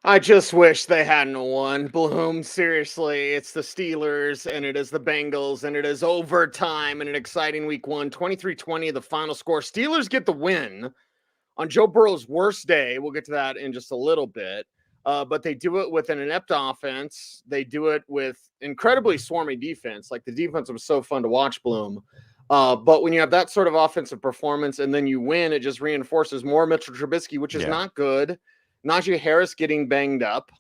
I just wish they hadn't won. Bloom, seriously, it's the Steelers, and it is the Bengals, and it is overtime in an exciting week one. 23-20, the final score. Steelers get the win on Joe Burrow's worst day. We'll get to that in just a little bit. But they do it with an inept offense. They do it with incredibly swarmy defense. Like, the defense was so fun to watch, Bloom. But when you have that sort of offensive performance and then you win, it just reinforces more Mitchell Trubisky, which is not good. Najee Harris getting banged up.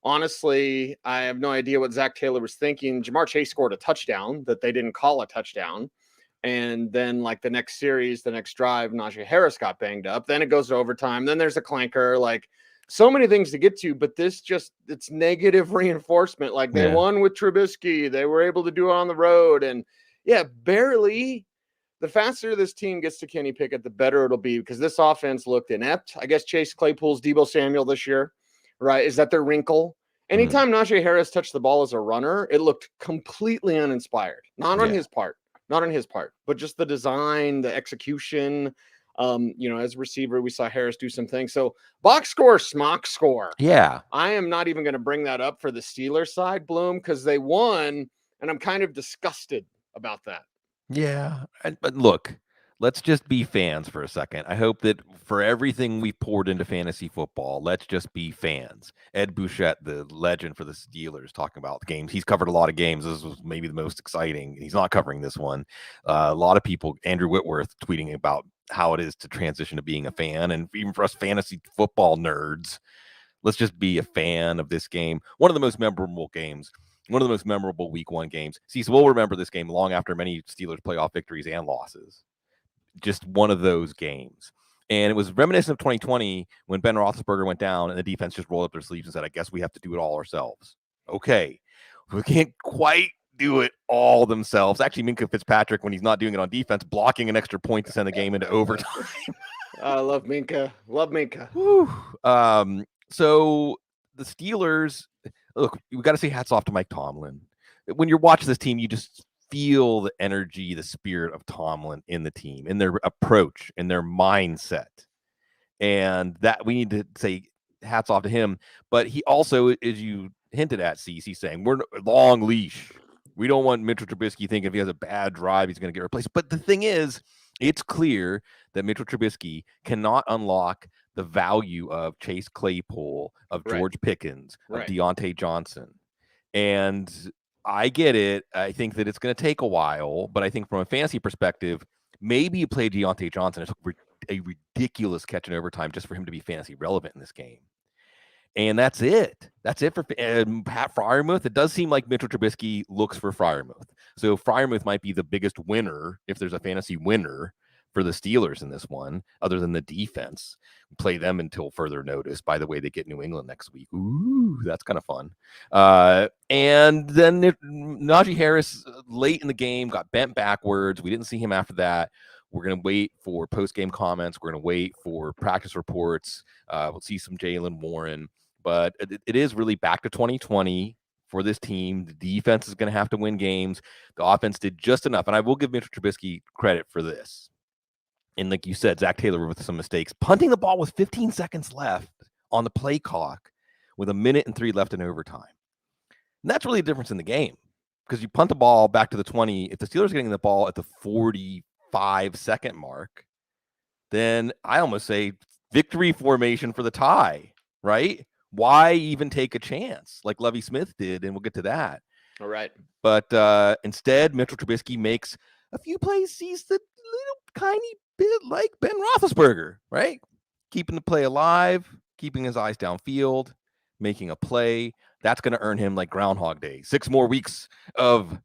Honestly, I have no idea what Zach Taylor was thinking. Jamar Chase scored a touchdown that they didn't call a touchdown. And then, like, the next series, the next drive, Najee Harris got banged up. Then it goes to overtime. Then there's a clanker. Like, so many things to get to, but this just, it's negative reinforcement. Like, they won with Trubisky. They were able to do it on the road. And, barely. The faster this team gets to Kenny Pickett, the better it'll be, because this offense looked inept. I guess Chase Claypool's Deebo Samuel this year, right? Is that their wrinkle? Anytime Najee Harris touched the ball as a runner, it looked completely uninspired. Not on his part, but just the design, the execution. As a receiver, we saw Harris do some things. So box score, smock score. Yeah. I am not even going to bring that up for the Steelers side, Bloom, because they won, and I'm kind of disgusted about that. Yeah, but look, let's just be fans for a second. I hope that for everything we've poured into fantasy football, let's just be fans. Ed Bouchette, the legend for the Steelers, talking about the games. He's covered a lot of games. This was maybe the most exciting. He's not covering this one. A lot of people, Andrew Whitworth, tweeting about how it is to transition to being a fan. And even for us fantasy football nerds, let's just be a fan of this game. One of the most memorable games. One of the most memorable week one games. Cecil, we'll remember this game long after many Steelers playoff victories and losses. Just one of those games. And it was reminiscent of 2020 when Ben Roethlisberger went down and the defense just rolled up their sleeves and said, I guess we have to do it all ourselves. Okay. We can't quite do it all themselves. Actually, Minkah Fitzpatrick, when he's not doing it on defense, blocking an extra point to send the game into overtime. I love Minkah. Love Minkah. So the Steelers... Look, we got to say hats off to Mike Tomlin. When you're watching this team, you just feel the energy, the spirit of Tomlin in the team, in their approach, in their mindset. And that we need to say hats off to him. But he also, as you hinted at, he's saying, we're long leash. We don't want Mitchell Trubisky thinking if he has a bad drive, he's going to get replaced. But the thing is, it's clear that Mitchell Trubisky cannot unlock the value of Chase Claypool, of George Pickens, of Deontay Johnson. And I get it. I think that it's going to take a while, but I think from a fantasy perspective, maybe you play Deontay Johnson. It took a ridiculous catch in overtime just for him to be fantasy relevant in this game. And that's it. That's it for Pat Freiermuth. It does seem like Mitchell Trubisky looks for Freiermuth. So Freiermuth might be the biggest winner, if there's a fantasy winner, for the Steelers in this one, other than the defense. Play them until further notice. By the way, they get New England next week. Ooh, that's kind of fun. And then Najee Harris, late in the game, got bent backwards. We didn't see him after that. We're going to wait for post-game comments. We're going to wait for practice reports. We'll see some Jaylen Warren. But it is really back to 2020 for this team. The defense is going to have to win games. The offense did just enough. And I will give Mitchell Trubisky credit for this. And like you said, Zach Taylor with some mistakes. Punting the ball with 15 seconds left on the play clock with 1 minute and 3 left in overtime. And that's really a difference in the game. Because you punt the ball back to the 20. If the Steelers are getting the ball at the 45-second mark, then I almost say victory formation for the tie, right? Why even take a chance like Lovie Smith did? And we'll get to that. All right. But instead, Mitchell Trubisky makes a few plays, sees the little tiny bit like Ben Roethlisberger, right? Keeping the play alive, keeping his eyes downfield, making a play. That's going to earn him like Groundhog Day. 6 more weeks of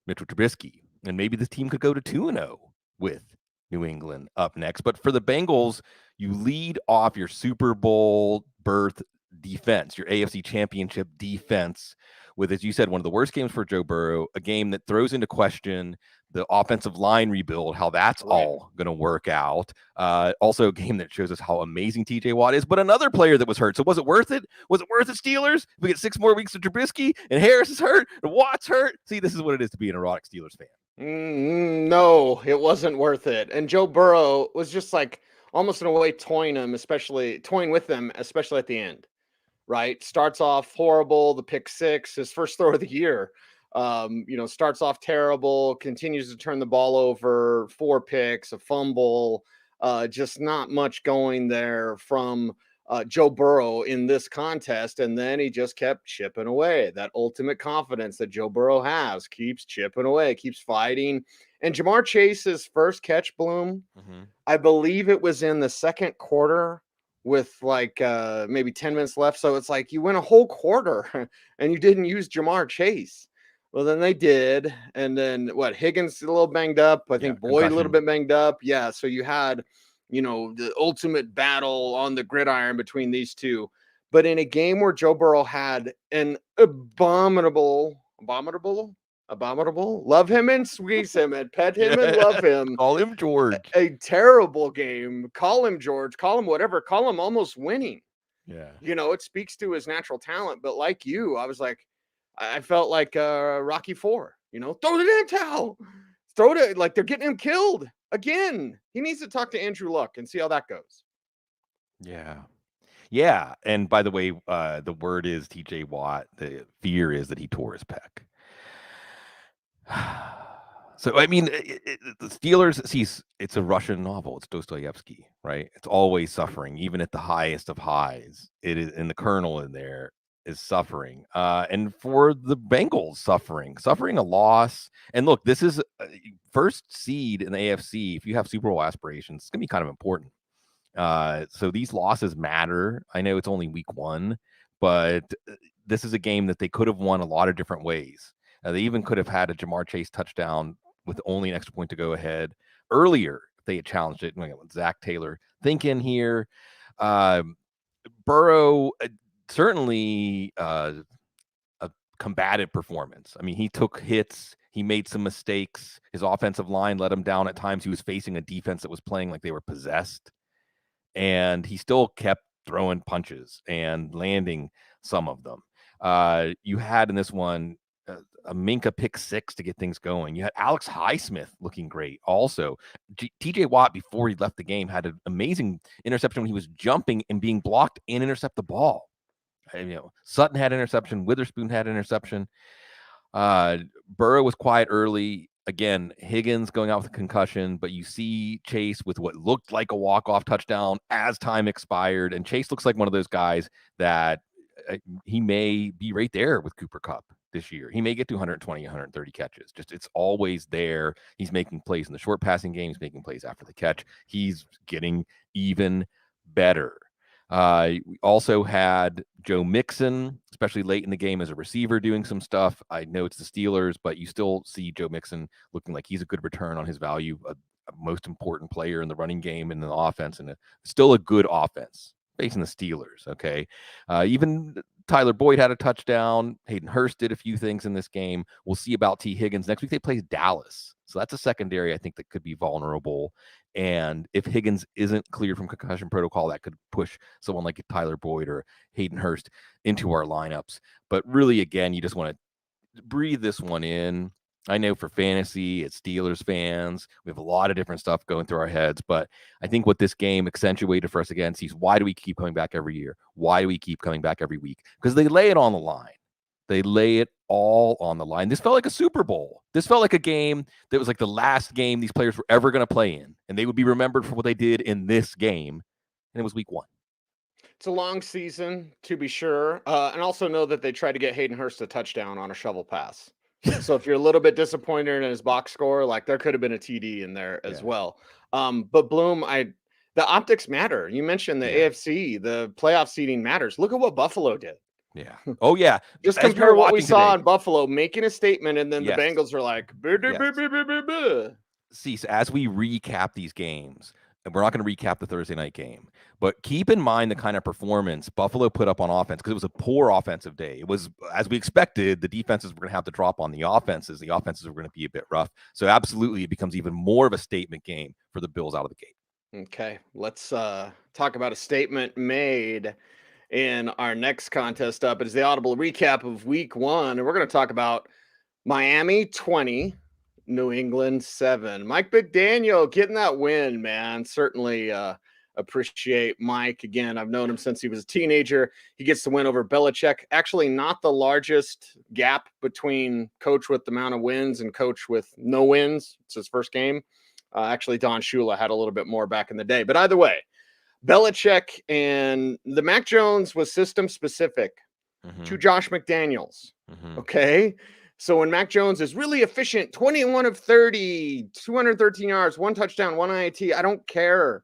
Mitchell Trubisky. And maybe this team could go to 2-0 with New England up next. But for the Bengals, you lead off your Super Bowl berth defense, your AFC Championship defense, with, as you said, one of the worst games for Joe Burrow, a game that throws into question the offensive line rebuild, how that's all going to work out. Also a game that shows us how amazing TJ Watt is, but another player that was hurt. So was it worth it? Was it worth it, Steelers? We get 6 more weeks of Trubisky, and Harris is hurt, and Watt's hurt. See, this is what it is to be an erotic Steelers fan. No, it wasn't worth it. And Joe Burrow was just like almost in a way toying with them, especially at the end, right? Starts off horrible, the pick 6, his first throw of the year. Starts off terrible, continues to turn the ball over, 4 picks, a fumble, just not much going there from Joe Burrow in this contest. And then he just kept chipping away. That ultimate confidence that Joe Burrow has keeps chipping away, keeps fighting. And Jamar Chase's first catch, Bloom, I believe it was in the second quarter with like maybe 10 minutes left. So it's like you went a whole quarter and you didn't use Jamar Chase. Well, then they did. And then Higgins a little banged up. I think Boyd a little bit banged up. Yeah. So you had, the ultimate battle on the gridiron between these two. But in a game where Joe Burrow had an abominable, love him and squeeze him and pet him and love him. Call him George. A terrible game. Call him George. Call him whatever. Call him almost winning. Yeah. It speaks to his natural talent. But like you, I was like, I felt like Rocky IV, throw the damn towel. Throw it, like they're getting him killed again. He needs to talk to Andrew Luck and see how that goes. Yeah. Yeah. And by the way, the word is TJ Watt. The fear is that he tore his pec. So, I mean, the Steelers, it's a Russian novel. It's Dostoevsky, right? It's always suffering, even at the highest of highs. It is, and the kernel in there is suffering. And for the Bengals, suffering a loss. And look, this is first seed in the AFC. If you have Super Bowl aspirations, it's going to be kind of important. So these losses matter. I know it's only week 1, but this is a game that they could have won a lot of different ways. They even could have had a Jamar Chase touchdown with only an extra point to go ahead earlier if they had challenged it. Zach Taylor thinking here. Burrow, certainly a combative performance. I mean, he took hits. He made some mistakes. His offensive line let him down at times. He was facing a defense that was playing like they were possessed. And he still kept throwing punches and landing some of them. You had in this one a Minka pick 6 to get things going. You had Alex Highsmith looking great. Also, TJ Watt, before he left the game, had an amazing interception when he was jumping and being blocked and intercept the ball. Sutton had interception. Witherspoon had interception. Burrow was quiet early. Again, Higgins going out with a concussion, but you see Chase with what looked like a walk-off touchdown as time expired. And Chase looks like one of those guys that he may be right there with Cooper Kupp this year. He may get to 120, 130 catches. Just it's always there. He's making plays in the short passing game. He's making plays after the catch. He's getting even better. We also had Joe Mixon, especially late in the game as a receiver, doing some stuff. I know it's the Steelers, but you still see Joe Mixon looking like he's a good return on his value, a most important player in the running game and in the offense, and still a good offense facing the Steelers. Okay. Even Tyler Boyd had a touchdown. Hayden Hurst did a few things in this game. We'll see about T. Higgins. Next week they play Dallas. So that's a secondary I think that could be vulnerable. And if Higgins isn't cleared from concussion protocol, that could push someone like Tyler Boyd or Hayden Hurst into our lineups. But really, again, you just want to breathe this one in. I know for fantasy, it's Steelers fans. We have a lot of different stuff going through our heads. But I think what this game accentuated for us again is why do we keep coming back every year? Why do we keep coming back every week? Because they lay it on the line. They lay it all on the line. This felt like a Super Bowl. This felt like a game that was like the last game these players were ever going to play in. And they would be remembered for what they did in this game. And it was week 1. It's a long season, to be sure. And also know that they tried to get Hayden Hurst a touchdown on a shovel pass. So if you're a little bit disappointed in his box score, like there could have been a TD in there as well. But Bloom, the optics matter. You mentioned the AFC, the playoff seeding matters. Look at what Buffalo did. Yeah. Oh, yeah. Just compare what we saw in Buffalo making a statement, and then the Bengals are like, See, so as we recap these games, and we're not going to recap the Thursday night game, but keep in mind the kind of performance Buffalo put up on offense, because it was a poor offensive day. It was, as we expected, the defenses were going to have to drop on the offenses. The offenses were going to be a bit rough. So absolutely, it becomes even more of a statement game for the Bills out of the gate. Okay, let's talk about a statement made in our next contest up. It is the Audible recap of week 1, and we're going to talk about Miami 20, New England 7. Mike McDaniel getting that win, man. Certainly appreciate Mike. Again, I've known him since he was a teenager. He gets the win over Belichick. Actually, not the largest gap between coach with the amount of wins and coach with no wins. It's his first game. Actually, Don Shula had a little bit more back in the day. But either way, Belichick and the Mac Jones was system specific to Josh McDaniels. Okay. So when Mac Jones is really efficient, 21 of 30, 213 yards, 1 touchdown, 1 IAT, I don't care.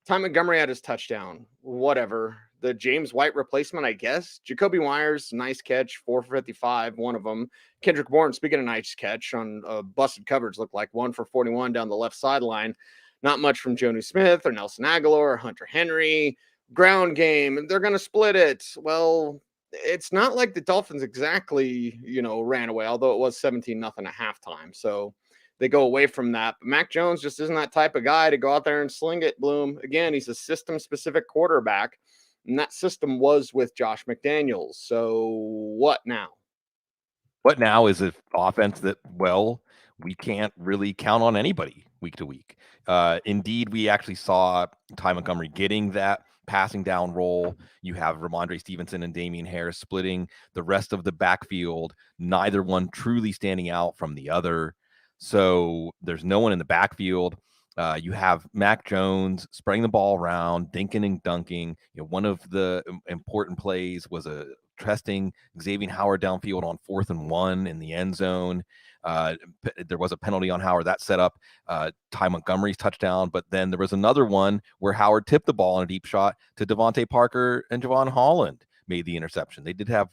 Ty Montgomery had his touchdown, whatever. The James White replacement, I guess. Jacoby Myers, nice catch, 4 for 55, one of them. Kendrick Bourne, speaking of nice catch on busted coverage, looked like 1 for 41 down the left sideline. Not much from Jonnu Smith or Nelson Aguilar or Hunter Henry. Ground game, they're going to split it. Well, it's not like the Dolphins exactly, ran away, although it was 17-0 at halftime. So they go away from that. But Mac Jones just isn't that type of guy to go out there and sling it, Bloom. Again, he's a system-specific quarterback, and that system was with Josh McDaniels. So what now? What now is an offense that, well, we can't really count on anybody week to week. Indeed, we actually saw Ty Montgomery getting that passing down role. You have Ramondre Stevenson and Damian Harris splitting the rest of the backfield, neither one truly standing out from the other. So there's no one in the backfield. You have Mac Jones spreading the ball around, dinking and dunking. One of the important plays was a testing Xavier Howard downfield on 4th and 1 in the end zone. There was a penalty on Howard that set up Ty Montgomery's touchdown, but then there was another one where Howard tipped the ball on a deep shot to Devontae Parker, and Javon Holland made the interception. They did have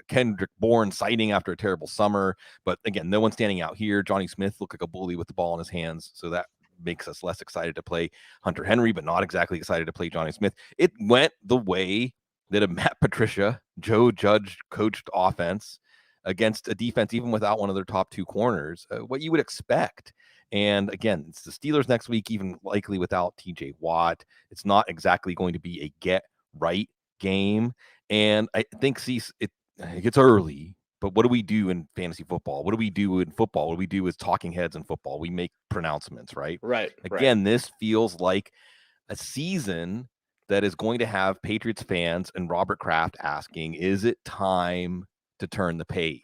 Kendrick Bourne sighting after a terrible summer, but again, no one standing out here. Johnny Smith looked like a bully with the ball in his hands, so that makes us less excited to play Hunter Henry, but not exactly excited to play Johnny Smith. It went the way that a Matt Patricia, Joe Judge coached offense against a defense, even without one of their top 2 corners, what you would expect. And again, it's the Steelers next week, even likely without TJ Watt. It's not exactly going to be a get right game. And I think, it's early, but what do we do in fantasy football? What do we do in football? What do we do as talking heads in football? We make pronouncements, right? Right. Again, This feels like a season that is going to have Patriots fans and Robert Kraft asking, is it time to turn the page?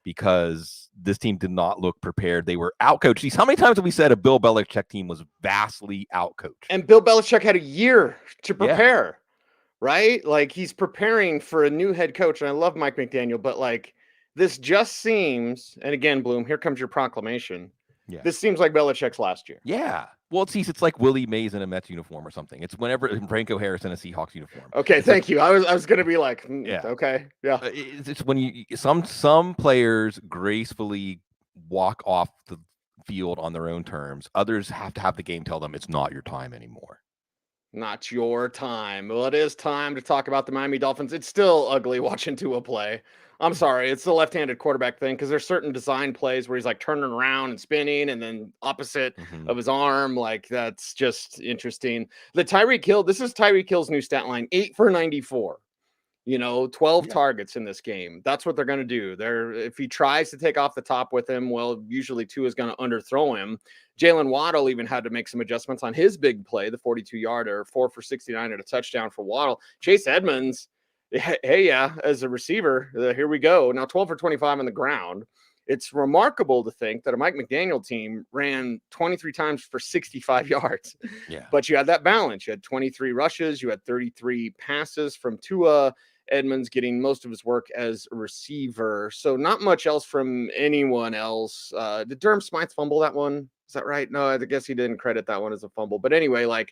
Because this team did not look prepared. They were outcoached. How many times have we said a Bill Belichick team was vastly outcoached? And Bill Belichick had a year to prepare, right? Like, he's preparing for a new head coach. And I love Mike McDaniel, but like, this just seems, and again, Bloom, here comes your proclamation. Yeah. This seems like Belichick's last year. Yeah. Well, it's like Willie Mays in a Mets uniform or something. It's whenever Franco Harris in a Seahawks uniform. Okay, thank you. I was going to be like, yeah, okay, yeah. It's when some players gracefully walk off the field on their own terms. Others have to have the game tell them it's not your time anymore. Not your time. Well, it is time to talk about the Miami Dolphins. It's still ugly watching Tua play. I'm sorry. It's the left-handed quarterback thing, because there's certain design plays where he's like turning around and spinning and then opposite of his arm. Like, that's just interesting. The Tyreek Hill, this is Tyreek Hill's new stat line, 8 for 94. 12 targets in this game. That's what they're going to do. If he tries to take off the top with him, well, usually Tua is going to underthrow him. Jalen Waddle even had to make some adjustments on his big play, the 42-yarder, 4 for 69 at a touchdown for Waddle. Chase Edmonds, as a receiver, here we go. Now 12 for 25 on the ground. It's remarkable to think that a Mike McDaniel team ran 23 times for 65 yards. Yeah. But you had that balance. You had 23 rushes. You had 33 passes from Tua. Edmonds getting most of his work as a receiver. So not much else from anyone else. Did Durham Smythe fumble that one? Is that right? No, I guess he didn't credit that one as a fumble. But anyway,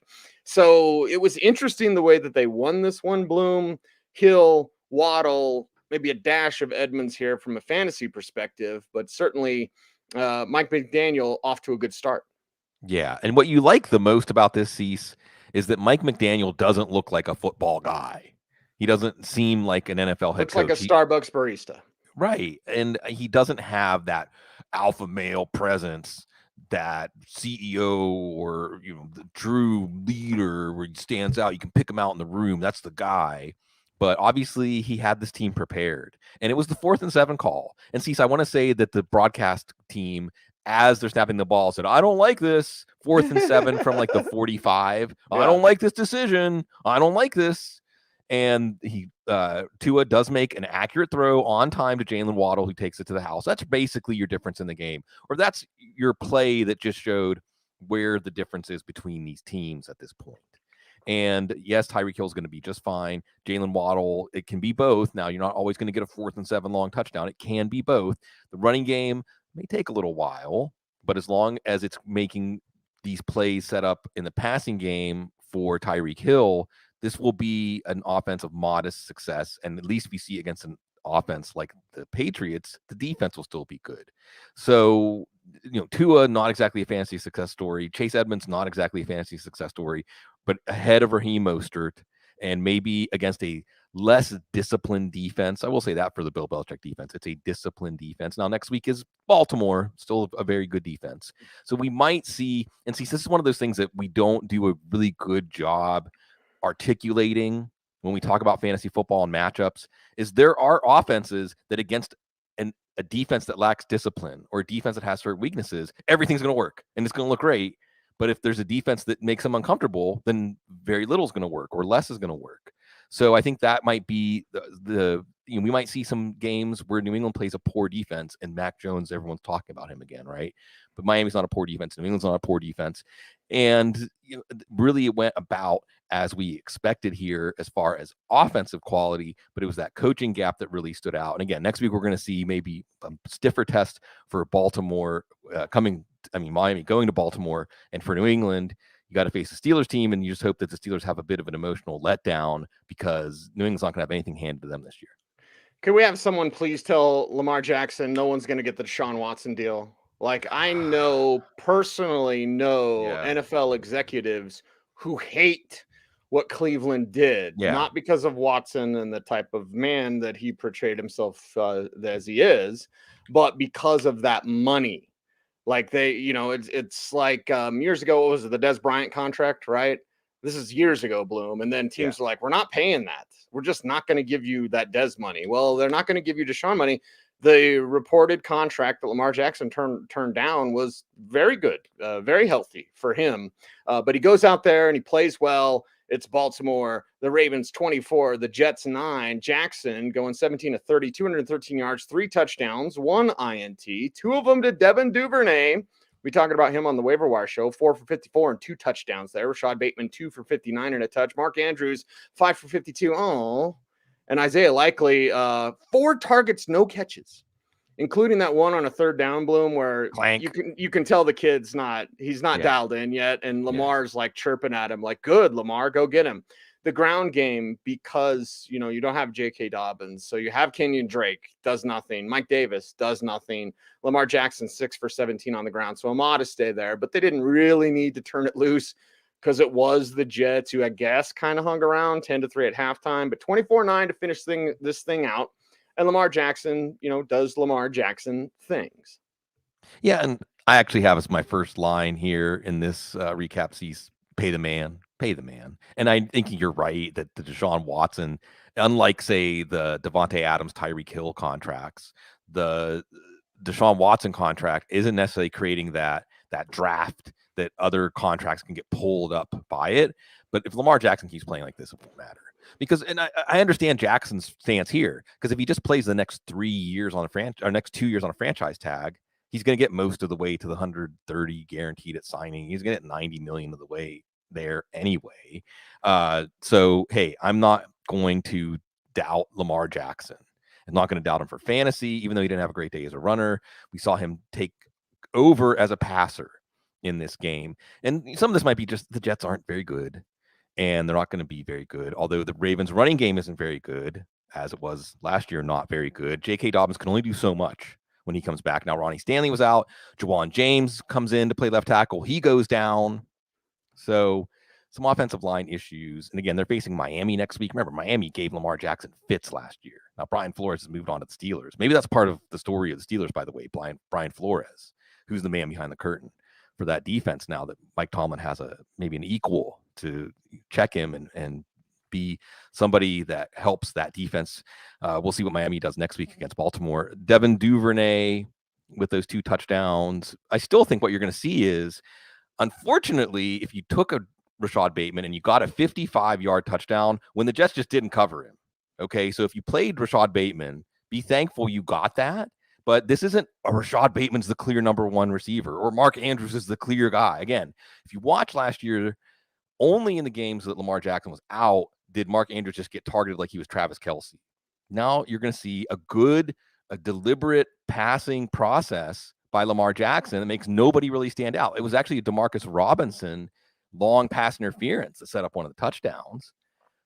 so it was interesting the way that they won this one, Bloom. Hill, Waddle, maybe a dash of Edmonds here from a fantasy perspective, but certainly Mike McDaniel off to a good start. Yeah, and what you like the most about this Cease is that Mike McDaniel doesn't look like a football guy. He doesn't seem like an NFL head Looks like coach. a Starbucks barista. Right. And he doesn't have that alpha male presence, that CEO or the true leader where he stands out. You can pick him out in the room. That's the guy. But obviously he had this team prepared. And it was the 4th and 7 call. And Cease, I want to say that the broadcast team, as they're snapping the ball, said, I don't like this 4th and 7 from like the 45. Yeah. I don't like this decision. I don't like this. And Tua does make an accurate throw on time to Jalen Waddle, who takes it to the house. That's basically your difference in the game, or that's your play that just showed where the difference is between these teams at this point. And yes, Tyreek Hill is going to be just fine. Jalen Waddle, it can be both. Now, you're not always going to get a 4th and 7 long touchdown. It can be both. The running game may take a little while, but as long as it's making these plays set up in the passing game for Tyreek Hill, this will be an offense of modest success. And at least we see against an offense like the Patriots, the defense will still be good. So, Tua, not exactly a fantasy success story. Chase Edmonds, not exactly a fantasy success story, but ahead of Raheem Mostert and maybe against a less disciplined defense. I will say that for the Bill Belichick defense. It's a disciplined defense. Now, next week is Baltimore, still a very good defense. So we might see, and see, this is one of those things that we don't do a really good job articulating when we talk about fantasy football and matchups, is there are offenses that against a defense that lacks discipline or a defense that has certain weaknesses, everything's going to work and it's going to look great. But if there's a defense that makes them uncomfortable, then very little is going to work or less is going to work. So I think that might be we might see some games where New England plays a poor defense and Mac Jones, everyone's talking about him again, right? But Miami's not a poor defense. New England's not a poor defense. And really it went about as we expected here as far as offensive quality, but it was that coaching gap that really stood out. And again, next week we're going to see maybe a stiffer test for Baltimore Miami going to Baltimore, and for New England, you got to face the Steelers team, and you just hope that the Steelers have a bit of an emotional letdown because New England's not going to have anything handed to them this year. Can we have someone please tell Lamar Jackson no one's going to get the Deshaun Watson deal? Like, I personally know NFL executives who hate what Cleveland did, not because of Watson and the type of man that he portrayed himself as he is, but because of that money. Like it's like years ago, what was it, the Des Bryant contract, right? This is years ago, Bloom. And then teams are like, we're not paying that. We're just not going to give you that Des money. Well, they're not going to give you Deshaun money. The reported contract that Lamar Jackson turned down was very good, very healthy for him. But he goes out there and he plays well. It's Baltimore, the Ravens 24, the Jets 9. Jackson going 17 to 30, 213 yards, 3 touchdowns, 1 INT, 2 of them to Devin Duvernay. We talking about him on the waiver wire show, 4 for 54 and 2 touchdowns there. Rashad Bateman, 2 for 59 and a touch. Mark Andrews, 5 for 52. Oh, and Isaiah Likely, 4 targets, no catches, including that one on a 3rd down, Bloom, where you can tell the kid's he's not dialed in yet. And Lamar's like chirping at him, like, good, Lamar, go get him. The ground game, because, you don't have J.K. Dobbins. So you have Kenyon Drake, does nothing. Mike Davis does nothing. Lamar Jackson, 6 for 17 on the ground. So a modest day there, but they didn't really need to turn it loose because it was the Jets who, I guess, kind of hung around 10-3 at halftime, but 24-9 to finish this thing out. And Lamar Jackson, does Lamar Jackson things. Yeah, and I actually have as my first line here in this recap sees pay the man. And I think you're right that the Deshaun Watson, unlike, say, the Devontae Adams, Tyreek Hill contracts, the Deshaun Watson contract isn't necessarily creating that draft that other contracts can get pulled up by it. But if Lamar Jackson keeps playing like this, it won't matter. Because, and I understand Jackson's stance here, because if he just plays the next 3 years on next 2 years on a franchise tag, he's going to get most of the way to the 130 guaranteed at signing. He's going to get 90 million of the way there anyway. So, hey, I'm not going to doubt Lamar Jackson. I'm not going to doubt him for fantasy, even though he didn't have a great day as a runner. We saw him take over as a passer in this game. And some of this might be just the Jets aren't very good, and they're not going to be very good. Although the Ravens running game isn't very good, as it was last year, not very good. J.K. Dobbins can only do so much when he comes back. Now, Ronnie Stanley was out. Juwan James comes in to play left tackle. He goes down. So some offensive line issues. And again, they're facing Miami next week. Remember, Miami gave Lamar Jackson fits last year. Now, Brian Flores has moved on to the Steelers. Maybe that's part of the story of the Steelers, by the way, Brian Flores, who's the man behind the curtain for that defense now that Mike Tomlin has maybe an equal to check him and be somebody that helps that defense. We'll see what Miami does next week against Baltimore. Devin Duvernay with those 2 touchdowns. I still think what you're going to see is, unfortunately, if you took a Rashad Bateman and you got a 55-yard touchdown when the Jets just didn't cover him. Okay, so if you played Rashad Bateman, be thankful you got that. But this isn't a Rashad Bateman's the clear number 1 receiver or Mark Andrews is the clear guy. Again, if you watch last year, only in the games that Lamar Jackson was out did Mark Andrews just get targeted like he was Travis Kelce. Now you're going to see a deliberate passing process by Lamar Jackson that makes nobody really stand out. It was actually a Demarcus Robinson long pass interference that set up one of the touchdowns.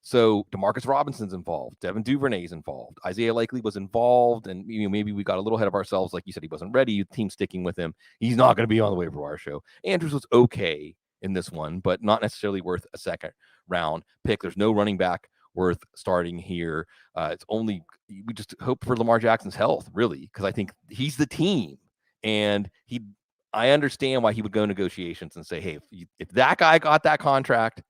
So Demarcus Robinson's involved. Devin Duvernay's involved. Isaiah Likely was involved. And maybe we got a little ahead of ourselves. Like you said, he wasn't ready. The team sticking with him. He's not going to be on the waiver wire show. Andrews was okay in this one, but not necessarily worth a second round pick. There's no running back worth starting here. We just hope for Lamar Jackson's health, really, because I think he's the team. And I understand why he would go negotiations and say, hey, if that guy got that contract,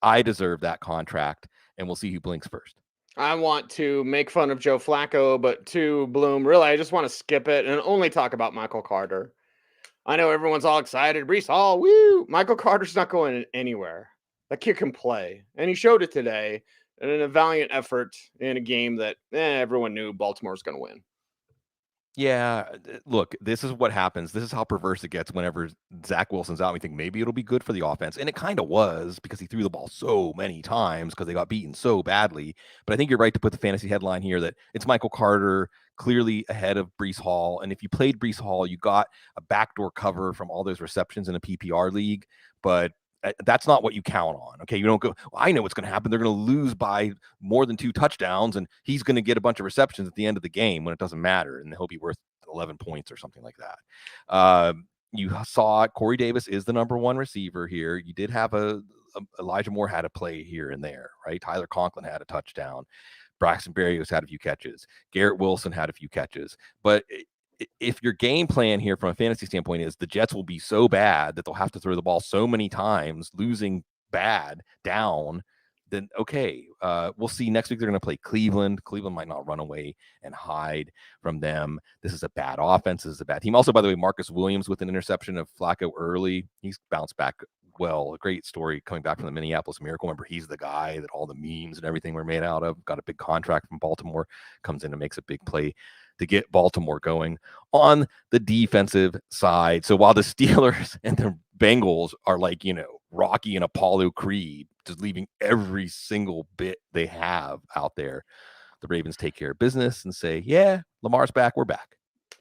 I deserve that contract, and we'll see who blinks first. I want to make fun of Joe Flacco, but to Bloom, really, I just want to skip it and only talk about Michael Carter. I know everyone's all excited. Breece Hall, woo! Michael Carter's not going anywhere. That kid can play, and he showed it today in a valiant effort in a game that everyone knew Baltimore was going to win. Yeah, look, this is what happens. This is how perverse it gets whenever Zach Wilson's out. We think maybe it'll be good for the offense. And it kind of was because he threw the ball so many times because they got beaten so badly. But I think you're right to put the fantasy headline here that it's Michael Carter clearly ahead of Breece Hall. And if you played Breece Hall, you got a backdoor cover from all those receptions in a PPR league. But that's not what you count on. Okay. You don't go, well, I know what's going to happen. They're going to lose by more than 2 touchdowns and he's going to get a bunch of receptions at the end of the game when it doesn't matter. And he'll be worth 11 points or something like that. You saw Corey Davis is the number 1 receiver here. You did have Elijah Moore had a play here and there, right? Tyler Conklin had a touchdown. Braxton Berrios had a few catches. Garrett Wilson had a few catches, but if your game plan here from a fantasy standpoint is the Jets will be so bad that they'll have to throw the ball so many times, losing bad down, then okay, we'll see next week. They're going to play Cleveland. Cleveland might not run away and hide from them. This is a bad offense. This is a bad team. Also, by the way, Marcus Williams with an interception of Flacco early. He's bounced back well. A great story coming back from the Minneapolis Miracle. Remember, he's the guy that all the memes and everything were made out of. Got a big contract from Baltimore. Comes in and makes a big play to get Baltimore going on the defensive side. So while the Steelers and the Bengals are like, Rocky and Apollo Creed, just leaving every single bit they have out there, the Ravens take care of business and say, yeah, Lamar's back. We're back.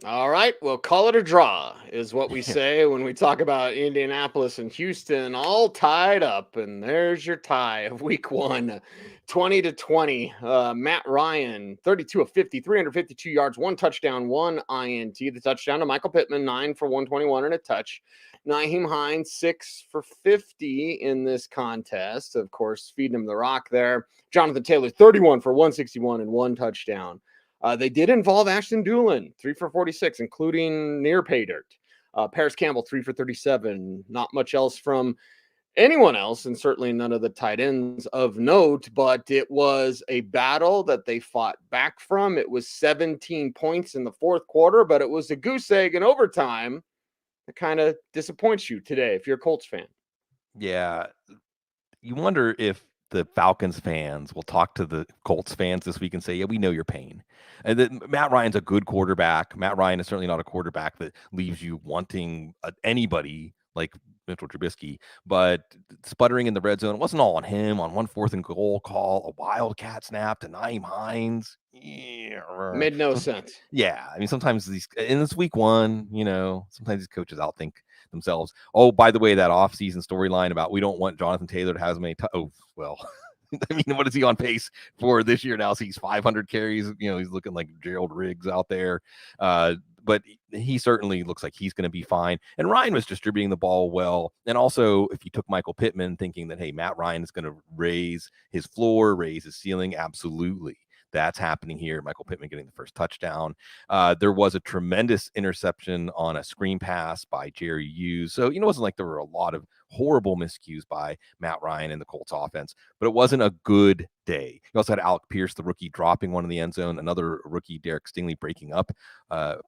All right. Well, call it a draw is what we say when we talk about Indianapolis and Houston all tied up. And there's your tie of week 1, 20-20. Matt Ryan, 32 of 50, 352 yards, 1 touchdown, 1 INT. The touchdown to Michael Pittman, 9 for 121 and a touch. Nyheim Hines, 6 for 50 in this contest. Of course, feeding him the rock there. Jonathan Taylor, 31 for 161 and 1 touchdown. They did involve Ashton Dulin, 3 for 46, including near pay dirt. Paris Campbell, 3 for 37. Not much else from anyone else, and certainly none of the tight ends of note, but it was a battle that they fought back from. It was 17 points in the 4th quarter, but it was a goose egg in overtime that kind of disappoints you today if you're a Colts fan. Yeah. You wonder if the Falcons fans will talk to the Colts fans this week and say, yeah, we know your pain. And that Matt Ryan's a good quarterback. Matt Ryan is certainly not a quarterback that leaves you wanting anybody like Mitchell Trubisky, but sputtering in the red zone, it wasn't all on him on 1 4th and goal call, a wildcat snap to Nyheim Hines. Made no sense. Yeah. I mean, sometimes in this week 1, sometimes these coaches outthink themselves. Oh, by the way, that offseason storyline about we don't want Jonathan Taylor to have as many. I mean, what is he on pace for this year now? So he's 500 carries. He's looking like Gerald Riggs out there. but he certainly looks like he's going to be fine. And Ryan was distributing the ball well. And also, if you took Michael Pittman thinking that, hey, Matt Ryan is going to raise his floor, raise his ceiling, absolutely. That's happening here. Michael Pittman getting the first touchdown. There was a tremendous interception on a screen pass by Jerry Hughes. So, it wasn't like there were a lot of horrible miscues by Matt Ryan and the Colts offense, but it wasn't a good day. You also had Alec Pierce, the rookie, dropping one in the end zone. Another rookie, Derek Stingley, breaking up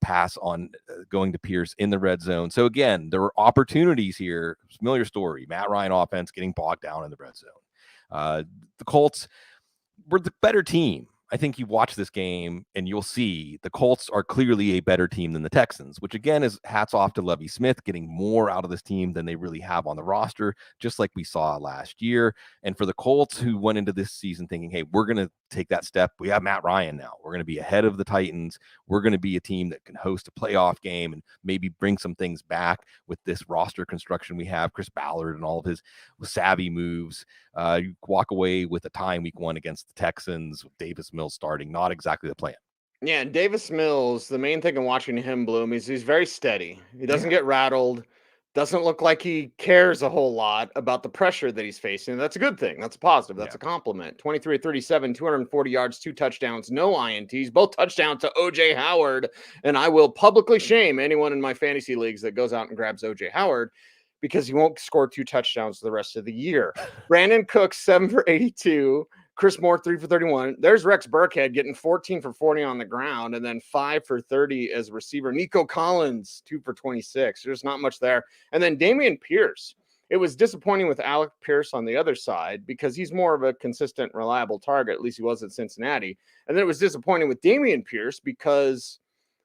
pass on going to Pierce in the red zone. So again, there were opportunities here. Familiar story. Matt Ryan offense getting bogged down in the red zone. The Colts were the better team. I think you watch this game and you'll see the Colts are clearly a better team than the Texans, which again is hats off to Lovie Smith getting more out of this team than they really have on the roster, just like we saw last year. And for the Colts, who went into this season thinking, hey, we're going to take that step. We have Matt Ryan now. We're going to be ahead of the Titans. We're going to be a team that can host a playoff game and maybe bring some things back with this roster construction we have. Chris Ballard and all of his savvy moves. You walk away with a tie in week 1 against the Texans with Davis Mills starting. Not exactly the plan. Yeah, and Davis Mills, the main thing in watching him, Bloom, is he's very steady. He doesn't get rattled. Doesn't look like he cares a whole lot about the pressure that he's facing. That's a good thing. That's a positive. That's a compliment. 23-37, 240 yards, 2 touchdowns, no INTs, both touchdowns to O.J. Howard. And I will publicly shame anyone in my fantasy leagues that goes out and grabs O.J. Howard because he won't score 2 touchdowns the rest of the year. Brandon Cooks, 7 for 82. Chris Moore, 3 for 31. There's Rex Burkhead getting 14 for 40 on the ground, and then 5 for 30 as a receiver. Nico Collins, 2 for 26. There's not much there. And then Dameon Pierce. It was disappointing with Alec Pierce on the other side because he's more of a consistent, reliable target. At least he was at Cincinnati. And then it was disappointing with Dameon Pierce because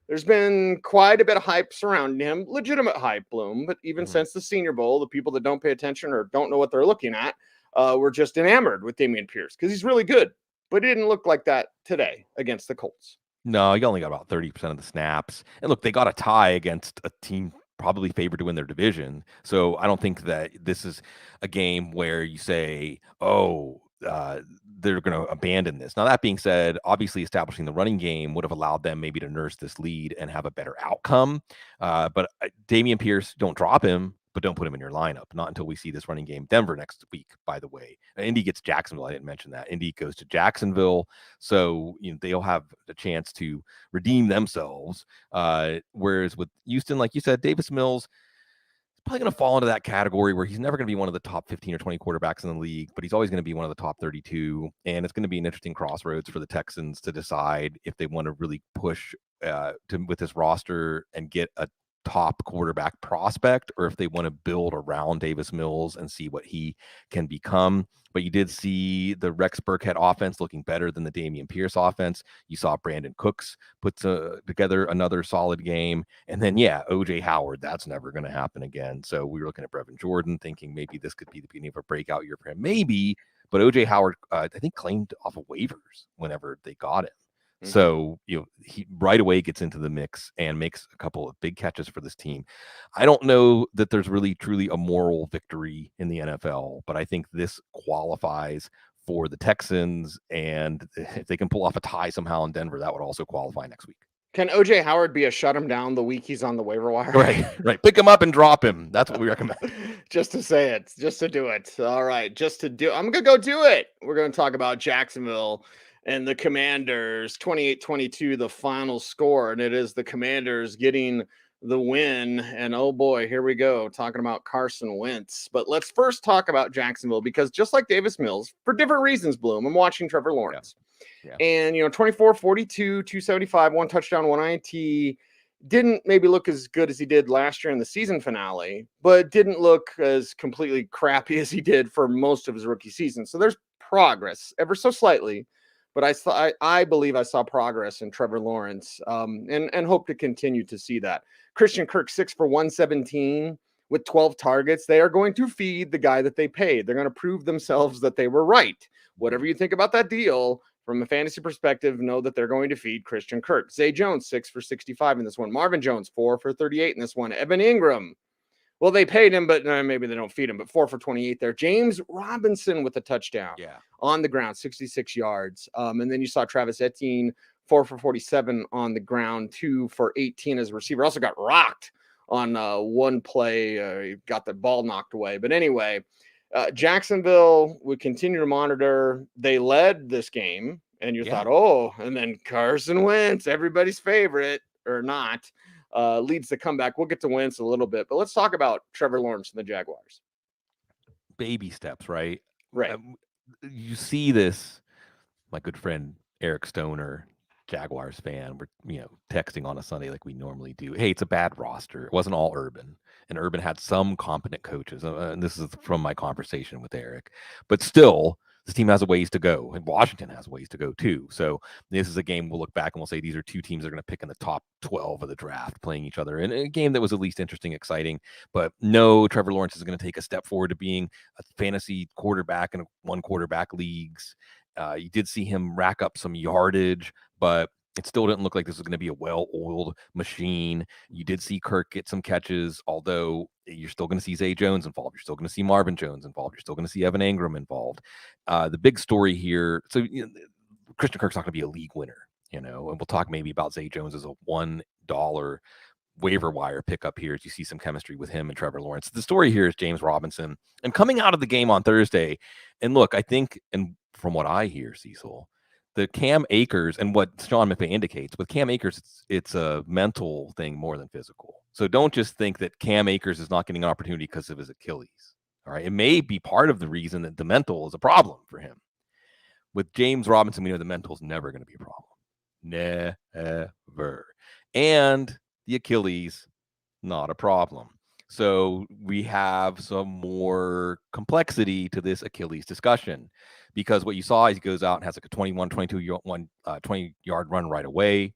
there's been quite a bit of hype surrounding him, legitimate hype, Bloom. But even since the Senior Bowl, the people that don't pay attention or don't know what they're looking at, we're just enamored with Dameon Pierce because he's really good, but it didn't look like that today against the Colts. No, he only got about 30% of the snaps. And look, they got a tie against a team probably favored to win their division. So I don't think that this is a game where you say, they're going to abandon this. Now, that being said, obviously establishing the running game would have allowed them maybe to nurse this lead and have a better outcome. But Dameon Pierce, don't drop him, but don't put him in your lineup. Not until we see this running game. Denver next week, by the way. Indy gets Jacksonville. I didn't mention that. Indy goes to Jacksonville. So they'll have a chance to redeem themselves. Whereas with Houston, like you said, Davis Mills, probably going to fall into that category where he's never going to be one of the top 15 or 20 quarterbacks in the league, but he's always going to be one of the top 32. And it's going to be an interesting crossroads for the Texans to decide if they want to really push with this roster and get a top quarterback prospect, or if they want to build around Davis Mills and see what he can become. But you did see the Rex Burkhead offense looking better than the Dameon Pierce offense. You saw Brandon Cooks put together another solid game. And then, O.J. Howard, that's never going to happen again. So we were looking at Brevin Jordan thinking maybe this could be the beginning of a breakout year for him. Maybe, but O.J. Howard, I think, claimed off of waivers whenever they got him. So, he right away gets into the mix and makes a couple of big catches for this team. I don't know that there's really truly a moral victory in the NFL, but I think this qualifies for the Texans. And if they can pull off a tie somehow in Denver, that would also qualify next week. Can O.J. Howard be a shut him down the week he's on the waiver wire? Right. Pick him up and drop him. That's what we recommend. Just to say it, just to do it. All right, I'm going to go do it. We're going to talk about Jacksonville and the Commanders. 28-22, the final score, and it is the Commanders getting the win. And oh boy, here we go, talking about Carson Wentz. But let's first talk about Jacksonville, because just like Davis Mills, for different reasons, Bloom, I'm watching Trevor Lawrence. Yeah. And, 24-42, 275, 1 touchdown, 1 INT. Didn't maybe look as good as he did last year in the season finale, but didn't look as completely crappy as he did for most of his rookie season. So there's progress, ever so slightly. But I believe I saw progress in Trevor Lawrence, and hope to continue to see that. Christian Kirk, 6 for 117 with 12 targets. They are going to feed the guy that they paid. They're going to prove themselves that they were right. Whatever you think about that deal, from a fantasy perspective, know that they're going to feed Christian Kirk. Zay Jones, 6 for 65 in this one. Marvin Jones, 4 for 38 in this one. Evan Ingram, well, they paid him, but maybe they don't feed him, but 4 for 28 there. James Robinson with a touchdown on the ground, 66 yards. And then you saw Travis Etienne, 4 for 47 on the ground, 2 for 18 as a receiver. Also got rocked on one play. He got the ball knocked away. But anyway, Jacksonville would continue to monitor. They led this game, and you thought, oh, and then Carson Wentz, everybody's favorite, or not, leads the comeback. We'll get to Wentz a little bit, but let's talk about Trevor Lawrence and the Jaguars. Baby steps, right? Right. You see this, my good friend Eric Stoner, Jaguars fan, we're texting on a Sunday like we normally do. Hey, it's a bad roster. It wasn't all Urban, and Urban had some competent coaches. And this is from my conversation with Eric, but still, this team has a ways to go, and Washington has ways to go too. So this is a game we'll look back and we'll say these are two teams that are going to pick in the top 12 of the draft, playing each other in a game that was at least interesting, exciting. But no, Trevor Lawrence is going to take a step forward to being a fantasy quarterback in one quarterback leagues. You did see him rack up some yardage, but it still didn't look like this was going to be a well-oiled machine. You did see Kirk get some catches, although you're still going to see Zay Jones involved. You're still going to see Marvin Jones involved. You're still going to see Evan Engram involved. The big story here, so Christian Kirk's not going to be a league winner, and we'll talk maybe about Zay Jones as a $1 waiver wire pickup here as you see some chemistry with him and Trevor Lawrence. The story here is James Robinson. And coming out of the game on Thursday, and look, I think, and from what I hear, Cecil, the Cam Akers and what Sean McVay indicates with Cam Akers, it's a mental thing more than physical. So don't just think that Cam Akers is not getting an opportunity because of his Achilles. All right. It may be part of the reason that the mental is a problem for him. With James Robinson, we know the mental is never going to be a problem. Never. And the Achilles, not a problem. So we have some more complexity to this Achilles discussion, because what you saw is he goes out and has like a 20-yard run right away.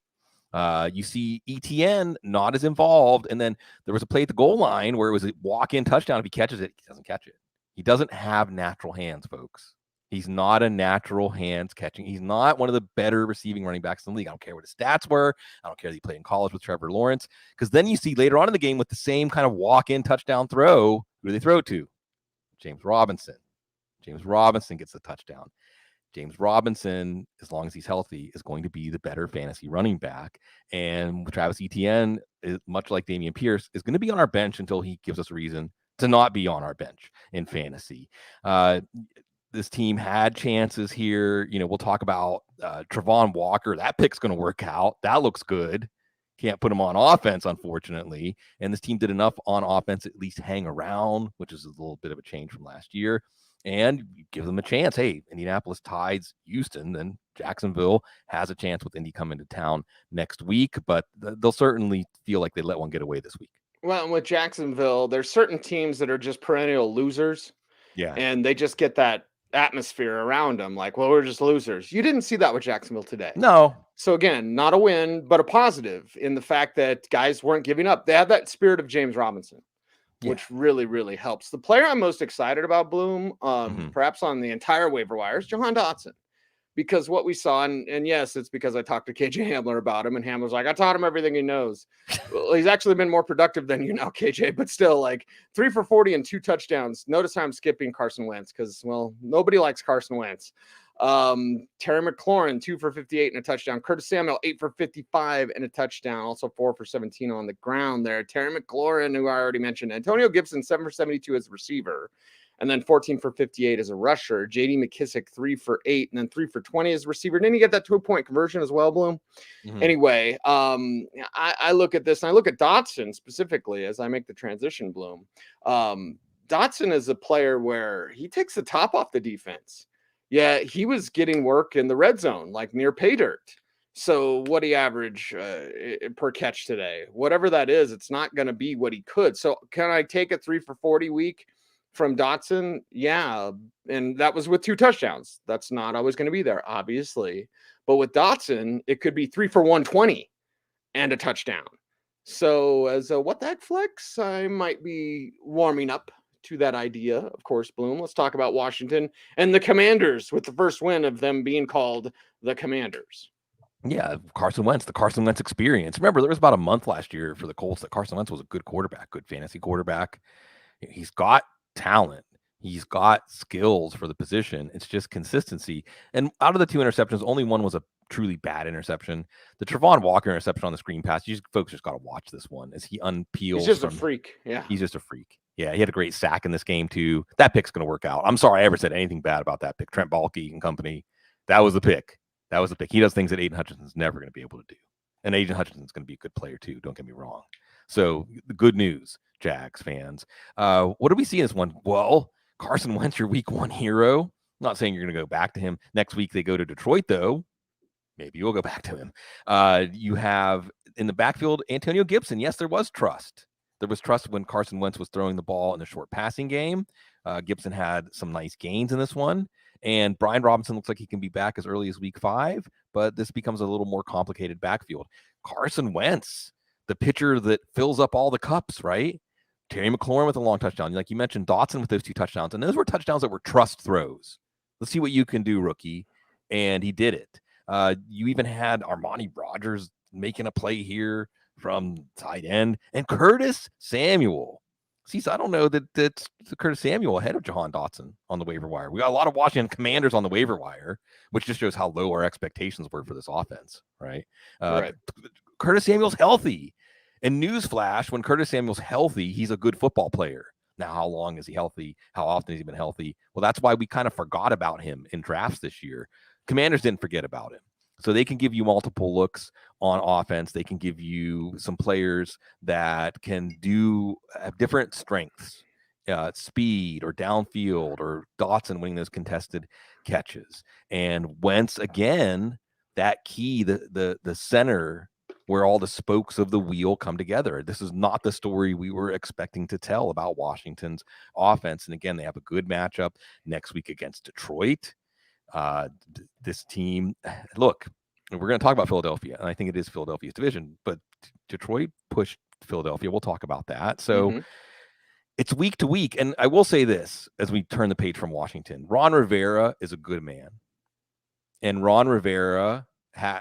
You see ETN not as involved. And then there was a play at the goal line where it was a walk-in touchdown. If he catches it, he doesn't catch it. He doesn't have natural hands, folks. He's not a natural hands catching. He's not one of the better receiving running backs in the league. I don't care what his stats were. I don't care that he played in college with Trevor Lawrence. Because then you see later on in the game with the same kind of walk-in touchdown throw, who do they throw to? James Robinson. James Robinson gets the touchdown. James Robinson, as long as he's healthy, is going to be the better fantasy running back. And Travis Etienne, much like Dameon Pierce, is going to be on our bench until he gives us a reason to not be on our bench in fantasy. This team had chances here. We'll talk about Travon Walker. That pick's going to work out. That looks good. Can't put him on offense, unfortunately. And this team did enough on offense, at least hang around, which is a little bit of a change from last year. And you give them a chance. Hey, Indianapolis ties Houston, then Jacksonville has a chance with Indy coming to town next week. But they'll certainly feel like they let one get away this week. Well, and with Jacksonville, there's certain teams that are just perennial losers. Yeah. And they just get that atmosphere around them, like, well, we're just losers. You didn't see that with Jacksonville today. No. So again, not a win, but a positive in the fact that guys weren't giving up. They had that spirit of James Robinson, which really, really helps. The player I'm most excited about, Bloom, perhaps on the entire waiver wire, is Jahan Dotson. Because what we saw, and yes, it's because I talked to KJ Hamler about him, and Hamler's like, I taught him everything he knows. Well, he's actually been more productive than you now, KJ, but still, like 3 for 40 and 2 touchdowns. Notice how I'm skipping Carson Wentz because, well, nobody likes Carson Wentz. Terry McLaurin, 2 for 58 and a touchdown. Curtis Samuel, 8 for 55 and a touchdown. Also 4 for 17 on the ground there. Terry McLaurin, who I already mentioned. Antonio Gibson, 7 for 72 as a receiver. And then 14 for 58 as a rusher. J.D. McKissick, 3 for 8, and then 3 for 20 as a receiver. Didn't he get that 2-point conversion as well, Bloom? Anyway, I look at this, and I look at Dotson specifically as I make the transition, Bloom. Dotson is a player where he takes the top off the defense. Yeah, he was getting work in the red zone, like near pay dirt. So what he average per catch today? Whatever that is, it's not going to be what he could. So can I take a 3 for 40 week from Dotson? Yeah. And that was with 2 touchdowns. That's not always going to be there, obviously. But with Dotson, it could be 3 for 120 and a touchdown. So as a what the heck flex, I might be warming up to that idea, of course, Bloom. Let's talk about Washington and the Commanders with the first win of them being called the Commanders. Yeah, Carson Wentz, the Carson Wentz experience. Remember, there was about a month last year for the Colts that Carson Wentz was a good quarterback, good fantasy quarterback. He's got talent. He's got skills for the position. It's just consistency. And out of the 2 interceptions, only one was a truly bad interception. The Travon Walker interception on the screen pass, folks just got to watch this one as he unpeels. He's just a freak. Yeah. He's just a freak. Yeah, he had a great sack in this game, too. That pick's going to work out. I'm sorry I ever said anything bad about that pick. Trent Baalke and company. That was the pick. He does things that Aiden Hutchinson's never going to be able to do. And Aiden Hutchinson's going to be a good player, too. Don't get me wrong. So, the good news, Jags fans. What do we see in this one? Well, Carson Wentz, your week 1 hero. I'm not saying you're going to go back to him. Next week, they go to Detroit, though. Maybe you'll go back to him. You have in the backfield, Antonio Gibson. Yes, there was trust. There was trust when Carson Wentz was throwing the ball in the short passing game. Gibson had some nice gains in this one. And Brian Robinson looks like he can be back as early as week 5, but this becomes a little more complicated backfield. Carson Wentz, the pitcher that fills up all the cups, right? Terry McLaurin with a long touchdown. Like you mentioned, Dotson with those 2 touchdowns. And those were touchdowns that were trust throws. Let's see what you can do, rookie. And he did it. You even had Armani Rogers making a play here from tight end. And Curtis Samuel. See, so I don't know that's Curtis Samuel ahead of Jahan Dotson on the waiver wire. We got a lot of Washington Commanders on the waiver wire, which just shows how low our expectations were for this offense, right? Right. Curtis Samuel's healthy. And newsflash, when Curtis Samuel's healthy, he's a good football player. Now, how long is he healthy? How often has he been healthy? Well, that's why we kind of forgot about him in drafts this year. Commanders didn't forget about him. So they can give you multiple looks on offense. They can give you some players that can have different strengths, speed or downfield or Dotson winning those contested catches. And Wentz, again, that key, the center where all the spokes of the wheel come together. This is not the story we were expecting to tell about Washington's offense. And again, they have a good matchup next week against Detroit. This team, look, we're going to talk about Philadelphia, and I think it is Philadelphia's division, but Detroit pushed Philadelphia. We'll talk about that. So it's week to week. And I will say this as we turn the page from Washington, Ron Rivera is a good man. And Ron Rivera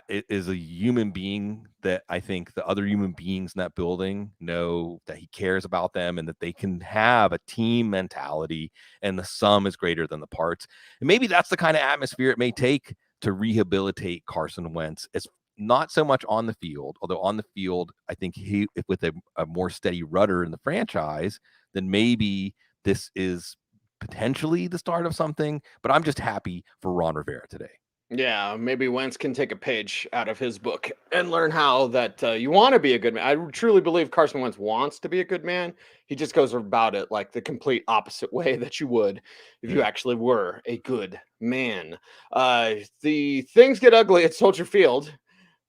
is a human being that I think the other human beings in that building know that he cares about them and that they can have a team mentality and the sum is greater than the parts. And maybe that's the kind of atmosphere it may take to rehabilitate Carson Wentz. It's not so much on the field, although on the field, I think if with a more steady rudder in the franchise, then maybe this is potentially the start of something. But I'm just happy for Ron Rivera today. Yeah, maybe Wentz can take a page out of his book and learn how that you want to be a good man. I truly believe Carson Wentz wants to be a good man. He just goes about it like the complete opposite way that you would if you actually were a good man. The things get ugly at Soldier Field.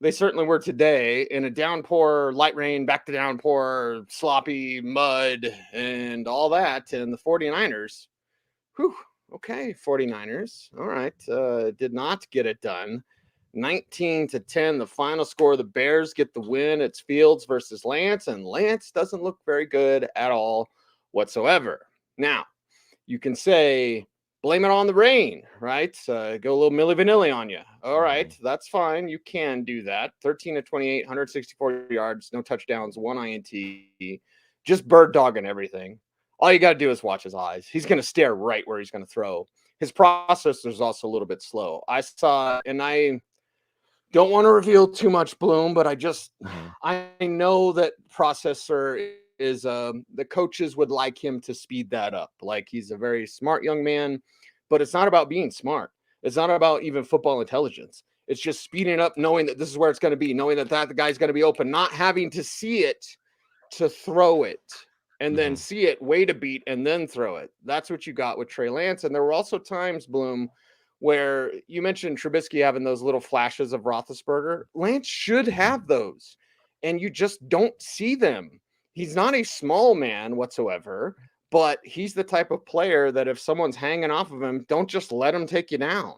They certainly were today in a downpour, light rain, back to downpour, sloppy mud, and all that. And the 49ers, whew. Okay, 49ers. All right. Did not get it done. 19-10, the final score. The Bears get the win. It's Fields versus Lance, and Lance doesn't look very good at all whatsoever. Now, you can say, blame it on the rain, right? Go a little Milli Vanilli on you. All right, that's fine. You can do that. 13-28, 164 yards, no touchdowns, 1 INT. Just bird dogging everything. All you got to do is watch his eyes. He's going to stare right where he's going to throw. His processor is also a little bit slow. I saw, and I don't want to reveal too much, Bloom, but I know that processor is, the coaches would like him to speed that up. Like, he's a very smart young man, but it's not about being smart. It's not about even football intelligence. It's just speeding it up, knowing that this is where it's going to be, knowing that the guy's going to be open, not having to see it to throw it. And then see it, wait a beat, and then throw it. That's what you got with Trey Lance. And there were also times, Bloom, where you mentioned Trubisky having those little flashes of Roethlisberger. Lance should have those, and you just don't see them. He's not a small man whatsoever, but he's the type of player that if someone's hanging off of him, don't just let him take you down.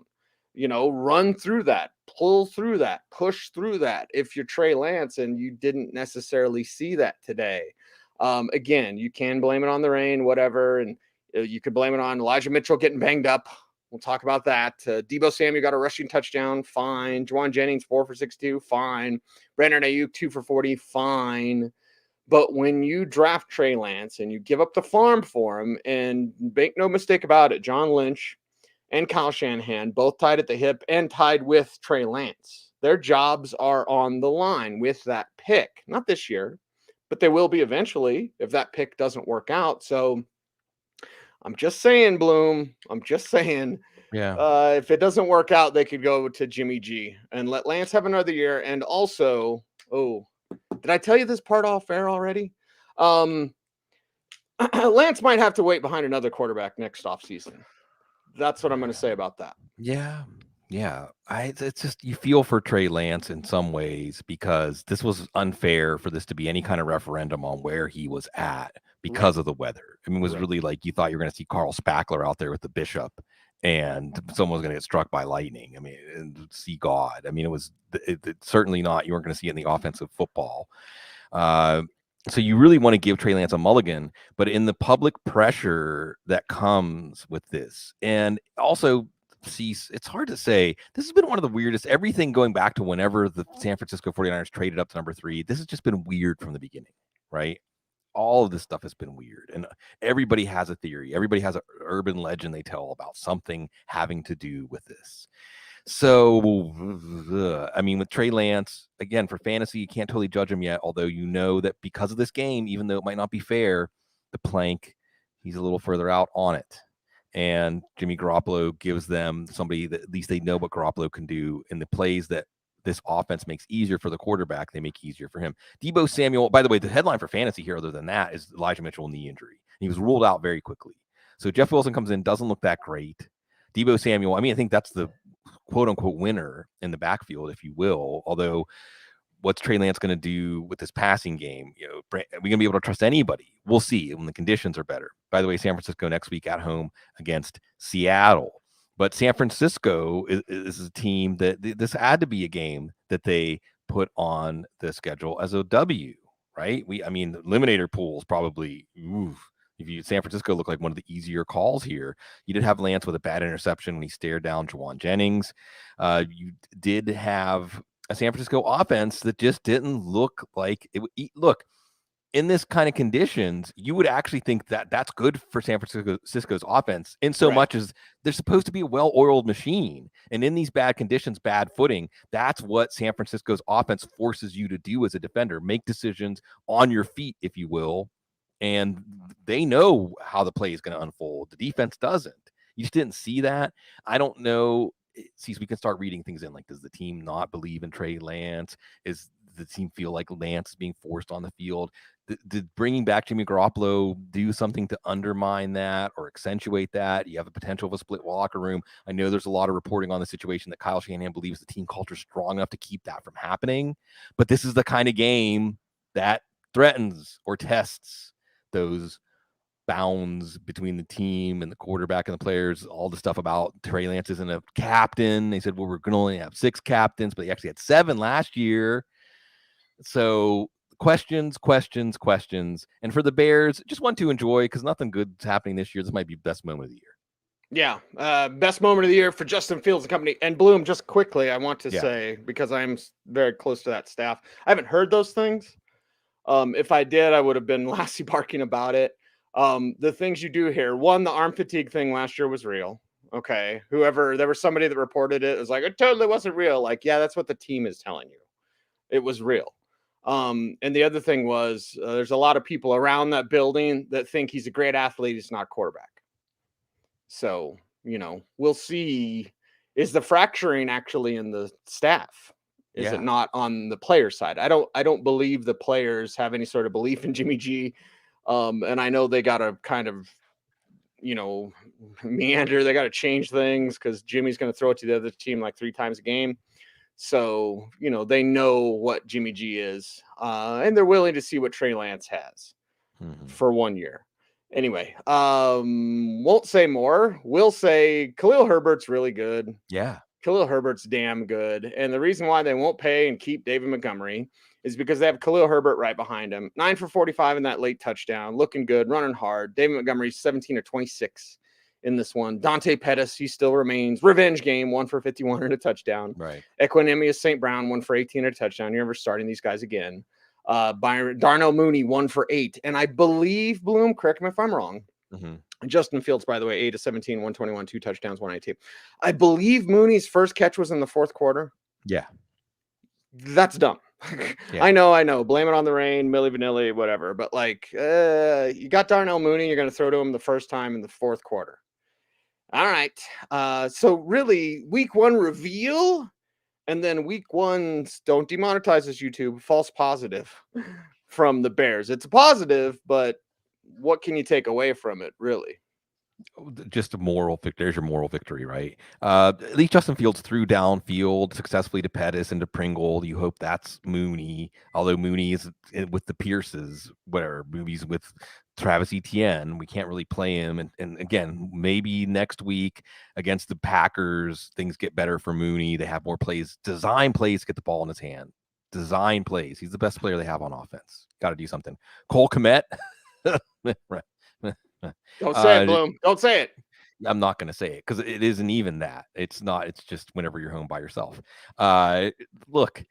You know, run through that, pull through that, push through that. If you're Trey Lance and you didn't necessarily see that today. Again, you can blame it on the rain, whatever, and you could blame it on Elijah Mitchell getting banged up. We'll talk about that. Deebo Samuel got a rushing touchdown, fine. Juwan Jennings 4 for 62, fine. Brandon Ayuk 2 for 40, fine. But when you draft Trey Lance and you give up the farm for him, and make no mistake about it, John Lynch and Kyle Shanahan both tied at the hip and tied with Trey Lance. Their jobs are on the line with that pick. Not this year, but they will be eventually if that pick doesn't work out. So I'm just saying, Bloom. I'm just saying. Yeah. If it doesn't work out, they could go to Jimmy G and let Lance have another year. And also, did I tell you this part off air already? Lance might have to wait behind another quarterback next offseason. That's what I'm going to say about that. Yeah. It's just, you feel for Trey Lance in some ways, because this was unfair for this to be any kind of referendum on where he was at because of the weather. I mean, it was really like you thought you were going to see Carl Spackler out there with the Bishop and someone was going to get struck by lightning. I mean, and see God. I mean, it certainly not. You weren't going to see it in the offensive football. So you really want to give Trey Lance a mulligan, but in the public pressure that comes with this, and also, it's hard to say. This has been one of the weirdest, everything going back to whenever the San Francisco 49ers traded up to number 3. This has just been weird from the beginning, right? All of this stuff has been weird, and everybody has a theory. Everybody has an urban legend they tell about something having to do with this. So, I mean, with Trey Lance, again, for fantasy, you can't totally judge him yet, although you know that because of this game, even though it might not be fair, the plank, he's a little further out on it. And Jimmy Garoppolo gives them somebody that at least they know what Garoppolo can do in the plays that this offense makes easier for the quarterback, they make easier for him. Deebo Samuel, by the way, the headline for fantasy here, other than that, is Elijah Mitchell knee injury. He was ruled out very quickly. So Jeff Wilson comes in, doesn't look that great. Deebo Samuel, I mean, I think that's the quote-unquote winner in the backfield, if you will, although what's Trey Lance going to do with this passing game? You know, are we going to be able to trust anybody? We'll see when the conditions are better. By the way, San Francisco next week at home against Seattle. But San Francisco is a team that this had to be a game that they put on the schedule as a W, right? I mean, the eliminator pools probably, San Francisco looked like one of the easier calls here. You did have Lance with a bad interception when he stared down Jawan Jennings. You did have a San Francisco offense that just didn't look like it. Look, in this kind of conditions, you would actually think that that's good for San Francisco's offense in so much as they're supposed to be a well-oiled machine. And in these bad conditions, bad footing, that's what San Francisco's offense forces you to do as a defender, make decisions on your feet, if you will. And they know how the play is going to unfold. The defense doesn't. You just didn't see that. I don't know. See, we can start reading things in, like, does the team not believe in Trey Lance? Is the team feel like Lance is being forced on the field? Did bringing back Jimmy Garoppolo do something to undermine that or accentuate that? You have the potential of a split locker room. I know there's a lot of reporting on the situation that Kyle Shanahan believes the team culture is strong enough to keep that from happening. But this is the kind of game that threatens or tests those bounds between the team and the quarterback and the players. All the stuff about Trey Lance isn't a captain. They said, well, we're going to only have 6 captains, but they actually had 7 last year. So questions. And for the Bears, just want to enjoy, because nothing good's happening this year. This might be best moment of the year. Yeah, best moment of the year for Justin Fields and company. And Bloom, just quickly, I want to say, because I'm very close to that staff, I haven't heard those things. If I did, I would have been Lassie barking about it. The things you do here, one, the arm fatigue thing last year was real. Okay. There was somebody that reported it. It was like, it totally wasn't real. Like, yeah, that's what the team is telling you. It was real. And the other thing was, there's a lot of people around that building that think he's a great athlete. He's not quarterback. So, we'll see. Is the fracturing actually in the staff? Is it not on the player side? I don't believe the players have any sort of belief in Jimmy G. And I know they got to kind of, meander. They got to change things because Jimmy's going to throw it to the other team like 3 times a game. So, they know what Jimmy G is. And they're willing to see what Trey Lance has for 1 year. Anyway, won't say more. We'll say Khalil Herbert's really good. Yeah. Khalil Herbert's damn good. And the reason why they won't pay and keep David Montgomery is because they have Khalil Herbert right behind him. 9 for 45 in that late touchdown. Looking good, running hard. David Montgomery's 17 or 26 in this one. Dante Pettis, he still remains. Revenge game, 1 for 51 and a touchdown. Right. Equanimous St. Brown, 1 for 18 and a touchdown. You're never starting these guys again. Darnell Mooney 1 for 8. And I believe, Bloom, correct me if I'm wrong. Justin Fields, by the way, 8 of 17, 121, 2 touchdowns, 182. I believe Mooney's first catch was in the fourth quarter. Yeah. That's dumb. Yeah. I know. Blame it on the rain, Milli Vanilli, whatever. But like, you got Darnell Mooney, you're going to throw to him the first time in the fourth quarter. All right. So really, week 1 reveal, and then week 1's don't demonetize this YouTube, false positive from the Bears. It's a positive, but what can you take away from it, really? Just a moral victory. There's your moral victory, right? At least Justin Fields threw downfield successfully to Pettis and to Pringle. You hope that's Mooney, although Mooney is with the Pierces, whatever, movies with Travis Etienne. We can't really play him. And again, maybe next week against the Packers, things get better for Mooney. They have more plays, design plays to get the ball in his hand. Design plays. He's the best player they have on offense. Got to do something. Cole Kmet. Right. Don't say it, Bloom. Don't say it. I'm not going to say it because it isn't even that. It's not. It's just whenever you're home by yourself. Look,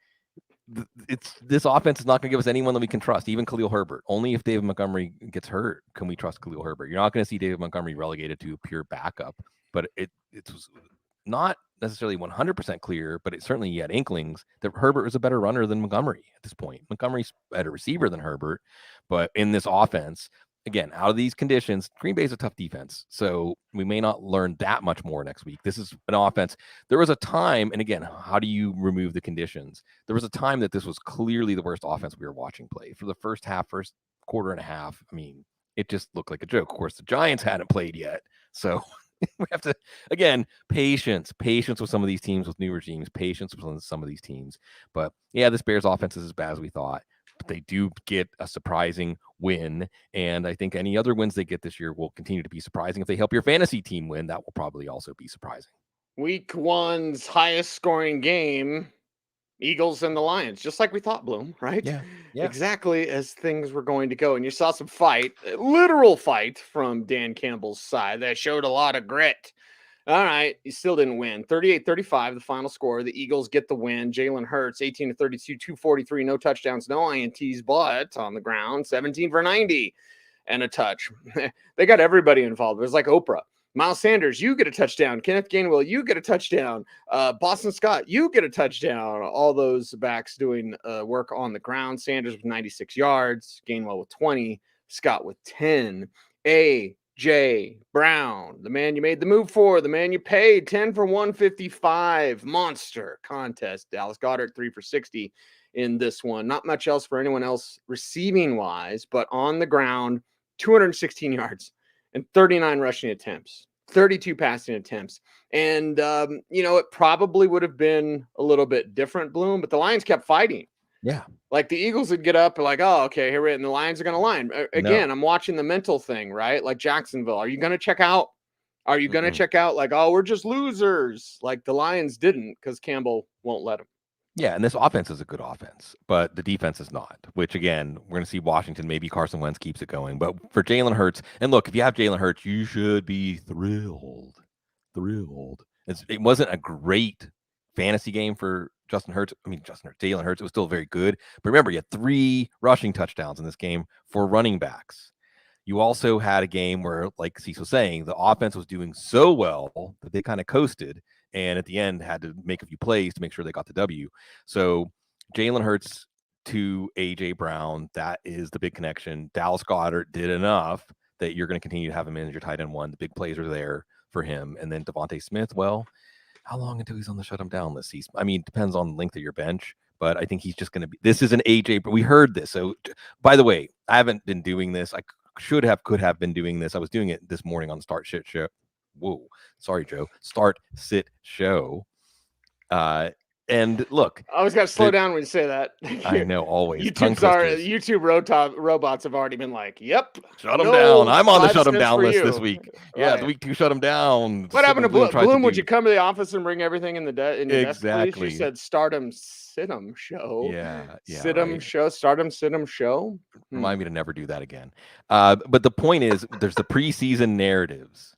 this offense is not going to give us anyone that we can trust, even Khalil Herbert. Only if David Montgomery gets hurt can we trust Khalil Herbert. You're not going to see David Montgomery relegated to a pure backup, but it was not necessarily 100% clear, but it certainly had inklings that Herbert was a better runner than Montgomery at this point. Montgomery's a better receiver than Herbert, but in this offense, again, out of these conditions, Green Bay's a tough defense, so we may not learn that much more next week. This is an offense. There was a time, and again, how do you remove the conditions? There was a time that this was clearly the worst offense we were watching play. For the first quarter and a half, I mean, it just looked like a joke. Of course, the Giants hadn't played yet, so we have to, again, patience with some of these teams, with new regimes, patience with some of these teams. But yeah, this Bears offense is as bad as we thought. But they do get a surprising win, and I think any other wins they get this year will continue to be surprising. If they help your fantasy team win, that will probably also be surprising. Week 1's highest scoring game, Eagles and the Lions, just like we thought, Bloom, right? Yeah. Exactly as things were going to go. And you saw some fight, literal fight from Dan Campbell's side that showed a lot of grit. All right, he still didn't win. 38-35, the final score. The Eagles get the win. Jalen Hurts, 18-32, 243, no touchdowns, no INTs, but on the ground, 17 for 90 and a touch. They got everybody involved. It was like Oprah. Miles Sanders, you get a touchdown. Kenneth Gainwell, you get a touchdown. Boston Scott, you get a touchdown. All those backs doing work on the ground. Sanders with 96 yards. Gainwell with 20. Scott with 10. A.J. Brown, the man you made the move for, the man you paid, 10 for 155. Monster contest. Dallas Goedert, 3 for 60 in this one. Not much else for anyone else receiving-wise, but on the ground, 216 yards and 39 rushing attempts, 32 passing attempts. And, it probably would have been a little bit different, Bloom, but the Lions kept fighting. Yeah. Like the Eagles would get up and like, oh, okay, here we are, and the Lions are going to line. Again, I'm watching the mental thing, right? Like Jacksonville. Are you going to check out? Are you going to check out like, oh, we're just losers? Like the Lions didn't because Campbell won't let them. Yeah, and this offense is a good offense, but the defense is not, which, again, we're going to see Washington. Maybe Carson Wentz keeps it going. But for Jalen Hurts, and look, if you have Jalen Hurts, you should be thrilled. It wasn't a great fantasy game for Jalen Hurts, it was still very good. But remember, you had 3 rushing touchdowns in this game for running backs. You also had a game where, like Cecil was saying, the offense was doing so well that they kind of coasted, and at the end had to make a few plays to make sure they got the W. So Jalen Hurts to A.J. Brown, that is the big connection. Dallas Goedert did enough that you're going to continue to have him in as your tight end 1. The big plays are there for him. And then Devontae Smith, well, how long until he's on the shut him down list? Depends on the length of your bench, but I think he's just going to be, this is an AJ, but we heard this. So by the way, I haven't been doing this. I could have been doing this. I was doing it this morning on the Start Sit Show. Whoa, sorry, Joe. Start Sit Show. And look, I always got to slow down when you say that. I know, always. YouTube robots have already been like, yep. Shut them down. I'm on the shut them down list this week. Yeah, right. The week 2 shut them down. What happened to Bloom? Would you come to the office and bring everything in the desk, please? You said Stardom Sit-em Show. Yeah. Sit-em right. Show. Stardom Sit-em Show. Remind me to never do that again. But the point is, there's the preseason narratives,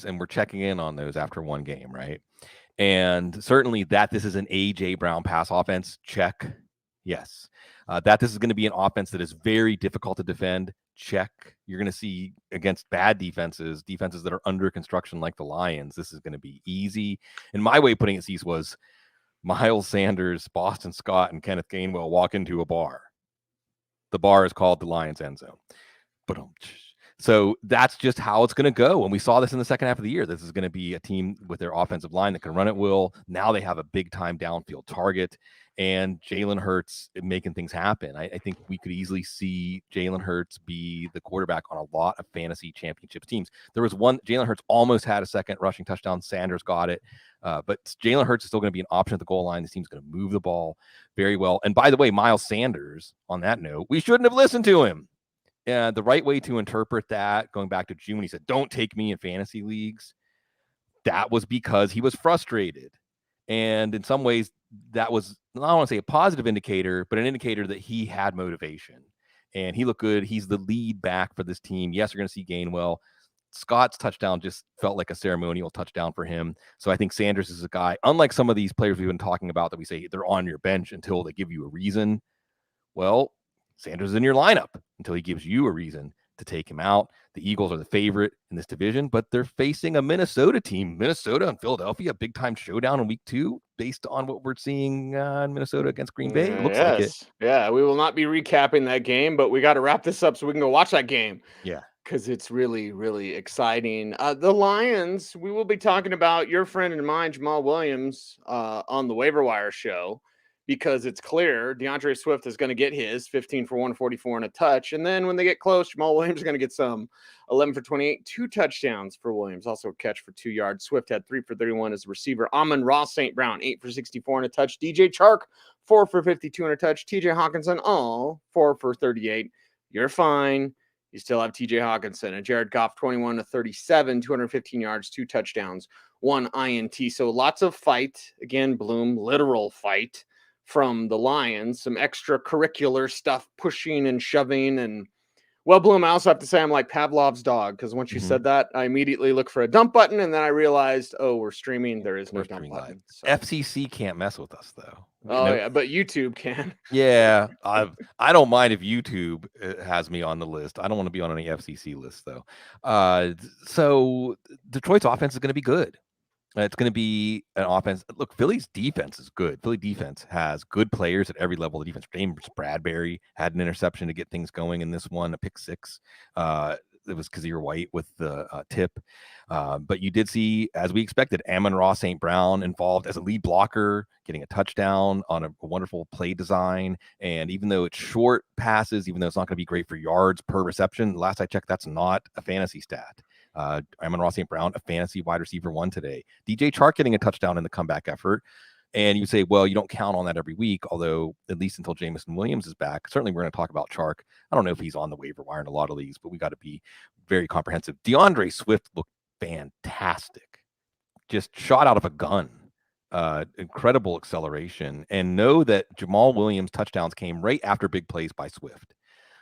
and we're checking in on those after one game, right? And certainly that this is an A.J. Brown pass offense, check. Yes. That this is going to be an offense that is very difficult to defend. Check. You're going to see against bad defenses that are under construction like the Lions. This is going to be easy. And my way of putting it, Cecil, was Miles Sanders, Boston Scott, and Kenneth Gainwell walk into a bar. The bar is called the Lions End Zone. So that's just how it's going to go. And we saw this in the second half of the year. This is going to be a team with their offensive line that can run at will. Now they have a big-time downfield target. And Jalen Hurts making things happen. I think we could easily see Jalen Hurts be the quarterback on a lot of fantasy championship teams. There was one, Jalen Hurts almost had a second rushing touchdown. Sanders got it. But Jalen Hurts is still going to be an option at the goal line. This team's going to move the ball very well. And by the way, Miles Sanders, on that note, we shouldn't have listened to him. The right way to interpret that, going back to June, he said, don't take me in fantasy leagues. That was because he was frustrated. And in some ways, that was, I don't want to say a positive indicator, but an indicator that he had motivation. And he looked good. He's the lead back for this team. Yes, you're going to see Gainwell. Scott's touchdown just felt like a ceremonial touchdown for him. So I think Sanders is a guy, unlike some of these players we've been talking about that we say they're on your bench until they give you a reason. Well, Sanders is in your lineup until he gives you a reason to take him out. The Eagles are the favorite in this division, but they're facing a Minnesota team. Minnesota and Philadelphia, big time showdown in week 2, based on what we're seeing in Minnesota against Green Bay. It looks like it. Yeah, we will not be recapping that game, but we got to wrap this up so we can go watch that game. Yeah. Because it's really, really exciting. The Lions, we will be talking about your friend and mine, Jamal Williams, on the Waiver Wire show, because it's clear DeAndre Swift is going to get his 15 for 144 and a touch. And then when they get close, Jamal Williams is going to get some 11 for 28, 2 touchdowns for Williams, also a catch for 2 yards. Swift had 3 for 31 as a receiver. Amon-Ra St. Brown, 8 for 64 and a touch. DJ Chark, 4 for 52 and a touch. TJ Hawkinson, all 4 for 38. You're fine. You still have TJ Hawkinson and Jared Goff, 21 to 37, 215 yards, 2 touchdowns, 1 INT. So lots of fight. Again, Bloom, literal fight from the Lions. Some extracurricular stuff, pushing and shoving. And, well, Bloom, I also have to say I'm like Pavlov's dog, because once you said that, I immediately looked for a dump button, and then I realized, oh, we're streaming. There is no dump button. So. FCC can't mess with us, though. Yeah, but YouTube can. Yeah, I don't mind if YouTube has me on the list. I don't want to be on any FCC list, though. So Detroit's offense is going to be good. It's going to be an offense. Look, Philly's defense is good. Philly defense has good players at every level of defense. James Bradbury had an interception to get things going in this one, a pick 6. It was Kazir White with the tip. But you did see, as we expected, Amon-Ra St. Brown involved as a lead blocker, getting a touchdown on a wonderful play design. And even though it's short passes, even though it's not going to be great for yards per reception, last I checked, that's not a fantasy stat. Amon-Ra St. Brown, a fantasy wide receiver 1 today. DJ Chark getting a touchdown in the comeback effort. And you say, well, you don't count on that every week, although at least until Jameson Williams is back. Certainly we're going to talk about Chark. I don't know if he's on the waiver wire in a lot of leagues, but we got to be very comprehensive. DeAndre Swift looked fantastic. Just shot out of a gun. Incredible acceleration. And know that Jamal Williams' touchdowns came right after big plays by Swift.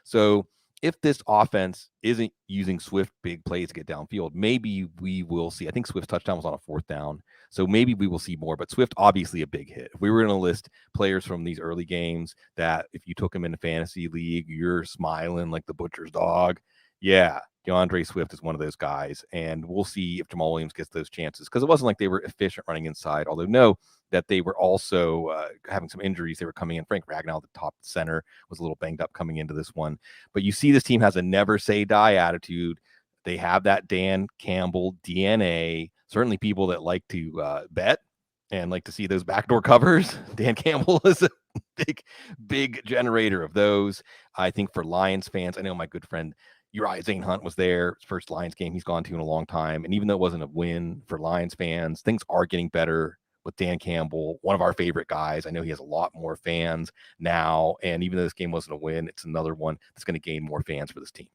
So if this offense isn't using Swift big plays to get downfield, maybe we will see. I think Swift's touchdown was on a 4th down, so maybe we will see more. But Swift, obviously a big hit. If we were going to list players from these early games that if you took him in a fantasy league, you're smiling like the butcher's dog. Yeah, DeAndre Swift is one of those guys, and we'll see if Jamal Williams gets those chances, because it wasn't like they were efficient running inside, although no, that they were also having some injuries. They were coming in. Frank Ragnow, the top center, was a little banged up coming into this one. But you see this team has a never say die attitude. They have that Dan Campbell DNA. Certainly people that like to bet and like to see those backdoor covers. Dan Campbell is a big generator of those. I think for Lions fans, I know my good friend Uriah Zane Hunt was there. His first Lions game he's gone to in a long time. And even though it wasn't a win for Lions fans, things are getting better with Dan Campbell, one of our favorite guys. I know he has a lot more fans now. And even though this game wasn't a win, it's another one that's going to gain more fans for this team.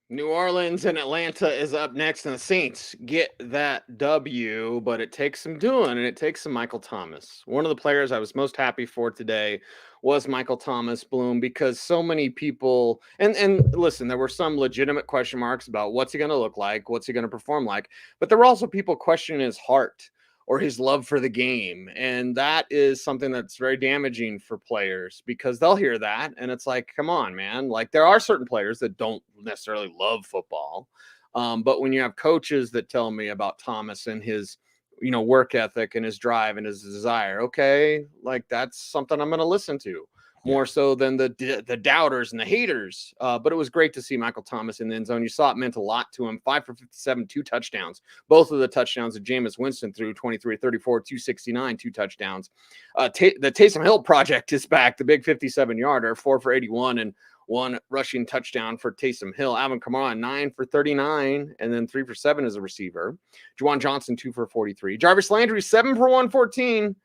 New Orleans and Atlanta is up next, and the Saints get that W, but it takes some doing, and it takes some Michael Thomas. One of the players I was most happy for today was Michael Thomas, Bloom, because so many people, and listen, there were some legitimate question marks about what's he going to look like, what's he going to perform like, but there were also people questioning his heart. or his love for the game. And that is something that's very damaging for players because they'll hear that. And it's like, come on, man. Like there are certain players that don't necessarily love football. But when you have coaches that tell me about Thomas and his, work ethic and his drive and his desire, okay, like that's something I'm going to listen to more so than the doubters and the haters. But it was great to see Michael Thomas in the end zone. You saw it meant a lot to him. 5 for 57, 2 touchdowns. Both of the touchdowns that Jameis Winston threw, 23, 34, 269, 2 touchdowns. The Taysom Hill project is back. The big 57-yarder, 4 for 81 and 1 rushing touchdown for Taysom Hill. Alvin Kamara, 9 for 39 and then 3 for 7 as a receiver. Juwan Johnson, 2 for 43. Jarvis Landry, 7 for 114.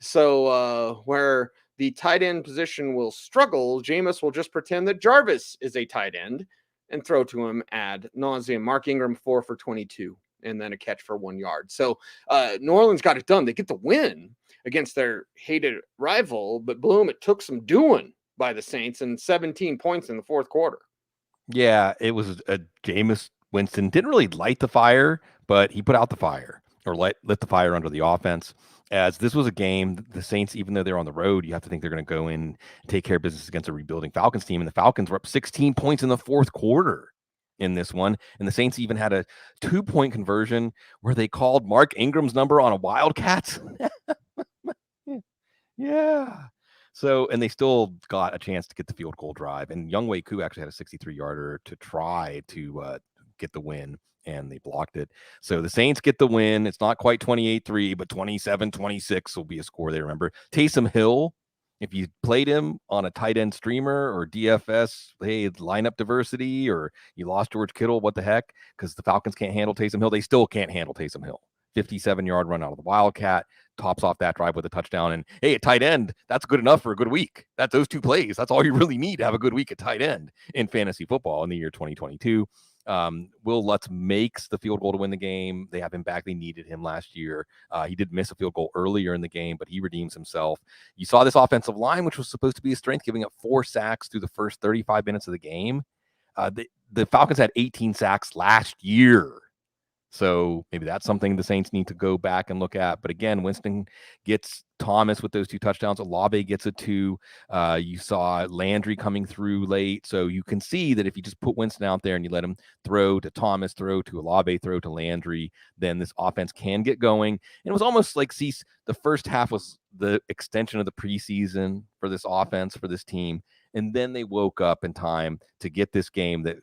So where the tight end position will struggle, Jameis will just pretend that Jarvis is a tight end and throw to him ad nauseum. Mark Ingram, 4 for 22, and then a catch for 1 yard. So New Orleans got it done. They get the win against their hated rival, but boom, it took some doing by the Saints and 17 points in the fourth quarter. Yeah, it was a Jameis Winston. Didn't really light the fire, but he put out the fire or lit the fire under the offense. As this was a game, the Saints, even though they're on the road, you have to think they're going to go in and take care of business against a rebuilding Falcons team. And the Falcons were up 16 points in the fourth quarter in this one. And the Saints even had a 2-point conversion where they called Mark Ingram's number on a Wildcats. Yeah. So, and they still got a chance to get the field goal drive. And Younghoe Koo actually had a 63-yarder to try to get the win. And they blocked it. So the Saints get the win. It's not quite 28-3, but 27-26 will be a score they remember. Taysom Hill, if you played him on a tight end streamer or DFS, hey, lineup diversity, or you lost George Kittle, what the heck? Because the Falcons can't handle Taysom Hill. They still can't handle Taysom Hill. 57-yard run out of the Wildcat, tops off that drive with a touchdown. And hey, at tight end, that's good enough for a good week. That's those 2 plays. That's all you really need to have a good week at tight end in fantasy football in the year 2022. Will Lutz makes the field goal to win the game. They have him back. They needed him last year. He did miss a field goal earlier in the game, but he redeems himself. You saw this offensive line, which was supposed to be a strength, giving up 4 sacks through the first 35 minutes of the game. The Falcons had 18 sacks last year. So maybe that's something the Saints need to go back and look at. But again, Winston gets Thomas with those 2 touchdowns. Olave gets a 2. You saw Landry coming through late. So you can see that if you just put Winston out there and you let him throw to Thomas, throw to Olave, throw to Landry, then this offense can get going. And it was almost like the first half was the extension of the preseason for this offense, for this team. And then they woke up in time to get this game that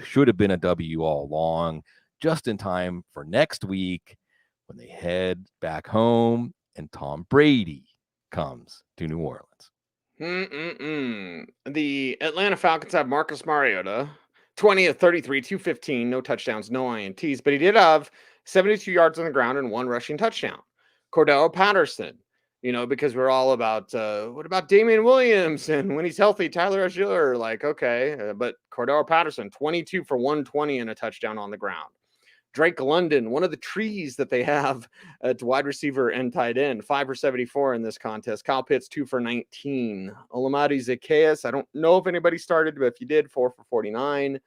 should have been a W all along, just in time for next week when they head back home and Tom Brady comes to New Orleans. The Atlanta Falcons have Marcus Mariota, 20 of 33, 215, no touchdowns, no INTs, but he did have 72 yards on the ground and 1 rushing touchdown. Cordell Patterson, because we're all about, what about Damian Williams? And when he's healthy, Tyler Algier, like, okay. But Cordell Patterson, 22 for 120 and a touchdown on the ground. Drake London, one of the trees that they have at wide receiver and tight end, 5 for 74 in this contest. Kyle Pitts, 2 for 19. Olamide Zaccheaus, I don't know if anybody started, but if you did, 4 for 49.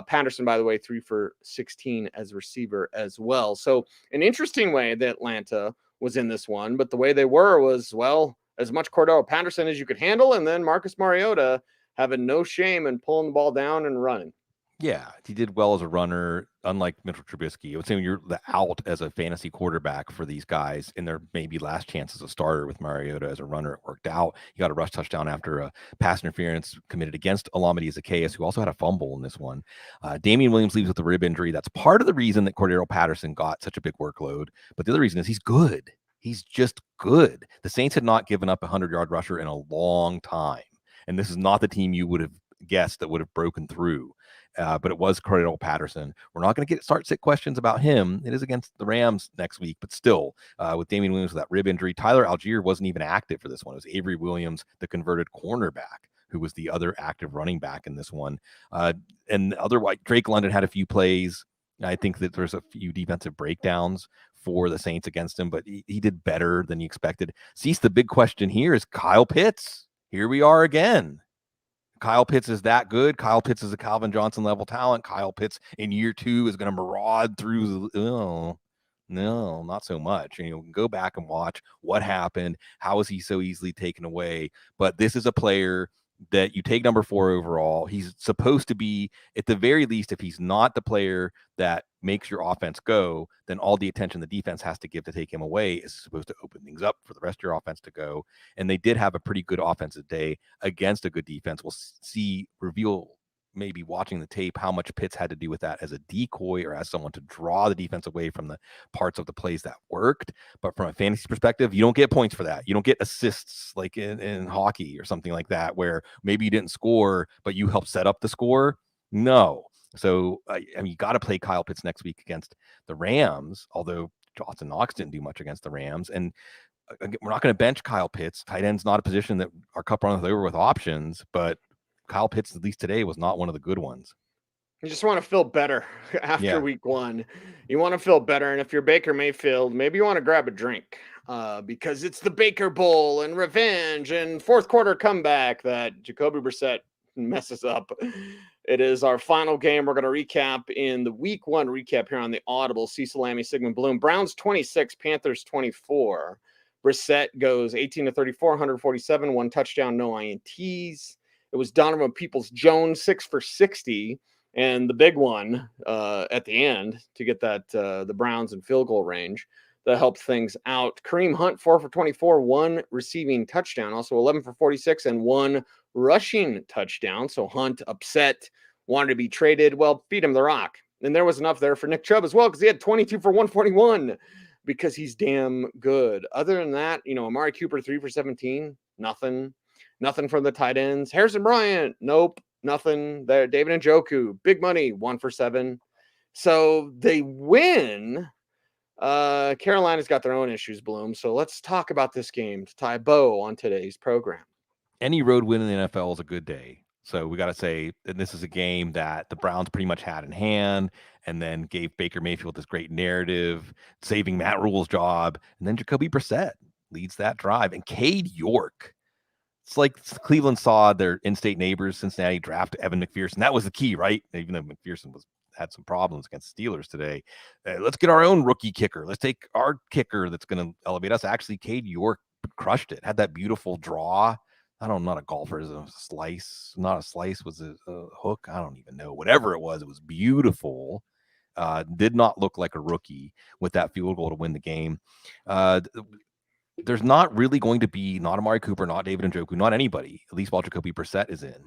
Patterson, by the way, 3 for 16 as receiver as well. So an interesting way that Atlanta was in this one, but the way they were was, well, as much Cordell Patterson as you could handle, and then Marcus Mariota having no shame in pulling the ball down and running. Yeah, he did well as a runner, unlike Mitchell Trubisky. I would say when you're the out as a fantasy quarterback for these guys in their maybe last chance as a starter with Mariota as a runner, it worked out. He got a rush touchdown after a pass interference committed against Olamide Zaccheaus, who also had a fumble in this one. Damian Williams leaves with a rib injury. That's part of the reason that Cordero Patterson got such a big workload. But the other reason is he's good. He's just good. The Saints had not given up a 100-yard rusher in a long time. And this is not the team you would have guessed that would have broken through. But it was Cordell Patterson. We're not going to start sick questions about him. It is against the Rams next week, but still, with Damian Williams with that rib injury, Tyler Algier wasn't even active for this one. It was Avery Williams, the converted cornerback, who was the other active running back in this one. And otherwise, Drake London had a few plays. I think that there's a few defensive breakdowns for the Saints against him, but he did better than you expected. Cease, the big question here is Kyle Pitts. Here we are again. Kyle Pitts is that good. Kyle Pitts is a Calvin Johnson level talent. Kyle Pitts in year 2 is going to maraud through. No, not so much. Go back and watch what happened. How was he so easily taken away? But this is a player that you take number 4 overall. He's supposed to be, at the very least, if he's not the player that makes your offense go, then all the attention the defense has to give to take him away is supposed to open things up for the rest of your offense to go. And they did have a pretty good offensive day against a good defense. We'll see, reveal maybe watching the tape how much Pitts had to do with that as a decoy or as someone to draw the defense away from the parts of the plays that worked. But from a fantasy perspective, you don't get points for that. You don't get assists like in hockey or something like that, where maybe you didn't score, but you helped set up the score. No. So, I mean, you got to play Kyle Pitts next week against the Rams, although Dawson Knox didn't do much against the Rams. And we're not going to bench Kyle Pitts. Tight end's not a position that our cup runneth over with options, but Kyle Pitts, at least today, was not one of the good ones. You just want to feel better after week 1. You want to feel better. And if you're Baker Mayfield, maybe you want to grab a drink because it's the Baker Bowl and revenge and fourth quarter comeback that Jacoby Brissett messes up. It is our final game. We're going to recap in the week 1 recap here on the Audible. Cecil, Lammey, Sigmund, Bloom. Browns 26, Panthers 24. Brissett goes 18 to 34, 147, 1 touchdown, no INTs. It was Donovan Peoples-Jones, 6 for 60, and the big one at the end to get that the Browns in field goal range that helped things out. Kareem Hunt, 4 for 24, 1 receiving touchdown, also 11 for 46, and 1 rushing touchdown. So Hunt upset, wanted to be traded. Well, feed him the rock. And there was enough there for Nick Chubb as well because he had 22 for 141 because he's damn good. Other than that, Amari Cooper, 3 for 17, nothing. Nothing from the tight ends. Harrison Bryant, nope, nothing there. David Njoku, big money, 1 for 7. So they win. Carolina's got their own issues, Bloom. So let's talk about this game to tie a bow on today's program. Any road win in the NFL is a good day. So we got to say that this is a game that the Browns pretty much had in hand and then gave Baker Mayfield this great narrative, saving Matt Rule's job. And then Jacoby Brissett leads that drive. And Cade York. It's like Cleveland saw their in-state neighbors, Cincinnati, draft Evan McPherson. That was the key, right? Even though McPherson had some problems against the Steelers today. Let's get our own rookie kicker. Let's take our kicker that's going to elevate us. Actually, Cade York crushed it. Had that beautiful draw. I don't know, not a golfer. It was a slice. Not a slice. Was a hook? I don't even know. Whatever it was beautiful. Did not look like a rookie with that field goal to win the game. There's not really going to be not Amari Cooper, not David Njoku, not anybody, at least while Jacoby Brissett is in.